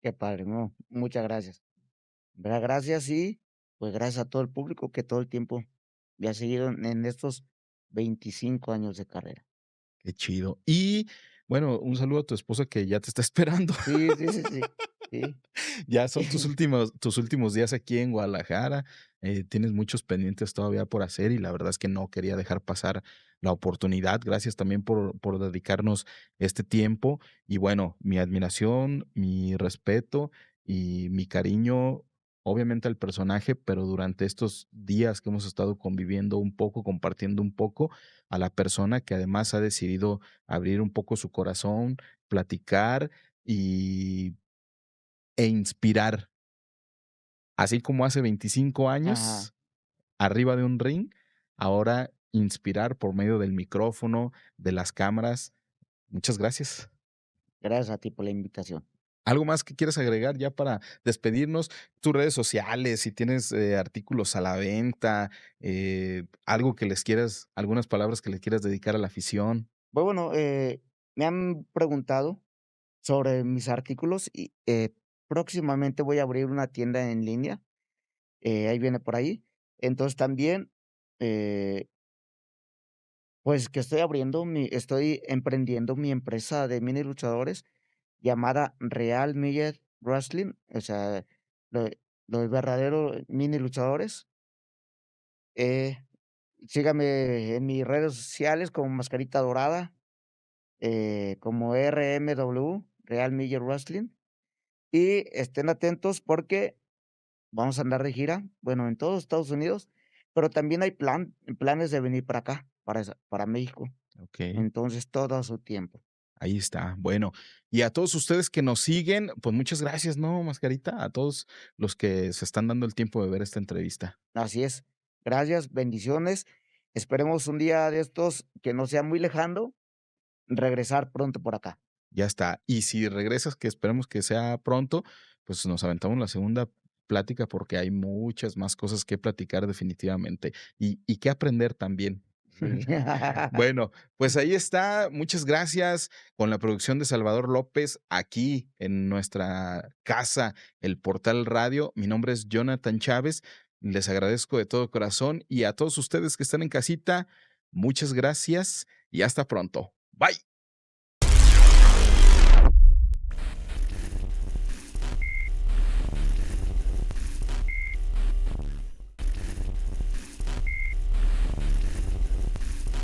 Qué padre, no, muchas gracias. ¿Verdad? Gracias y, pues, gracias a todo el público que todo el tiempo me ha seguido en estos 25 años de carrera. Qué chido. Y bueno, un saludo a tu esposa que ya te está esperando. Sí, sí, sí, sí, sí. Ya son tus últimos días aquí en Guadalajara. Tienes muchos pendientes todavía por hacer y la verdad es que no quería dejar pasar la oportunidad. Gracias también por dedicarnos este tiempo. Y bueno, mi admiración, mi respeto y mi cariño, obviamente al personaje, pero durante estos días que hemos estado conviviendo un poco, compartiendo un poco, a la persona que además ha decidido abrir un poco su corazón, platicar y e inspirar, así como hace 25 Ajá. años, arriba de un ring, ahora inspirar por medio del micrófono, de las cámaras. Muchas gracias. Gracias a ti por la invitación. ¿Algo más que quieras agregar ya para despedirnos? Tus redes sociales, si tienes, artículos a la venta, algo que les quieras algunas palabras que le quieras dedicar a la afición. Pues bueno, me han preguntado sobre mis artículos y, próximamente voy a abrir una tienda en línea, ahí viene por ahí. Entonces también, eh, pues que estoy emprendiendo mi empresa de mini luchadores llamada Real Millet Wrestling, o sea, lo los verdaderos mini luchadores. Eh, Síganme en mis redes sociales como Mascarita Dorada, como RMW, Real Millet Wrestling, y estén atentos porque vamos a andar de gira, bueno, en todos Estados Unidos, pero también hay planes de venir para acá, para México. Okey. Entonces, todo a su tiempo. Ahí está. Bueno, y a todos ustedes que nos siguen, pues muchas gracias, ¿no, Mascarita? A todos los que se están dando el tiempo de ver esta entrevista. Así es. Gracias, bendiciones. Esperemos un día de estos, que no sea muy lejano, regresar pronto por acá. Ya está. Y si regresas, que esperemos que sea pronto, pues nos aventamos la segunda plática porque hay muchas más cosas que platicar definitivamente y que aprender también. Sí. Bueno, pues ahí está. Muchas gracias con la producción de Salvador López aquí en nuestra casa, el Portal Radio. Mi nombre es Jonathan Chávez. Les agradezco de todo corazón y a todos ustedes que están en casita, muchas gracias y hasta pronto. Bye.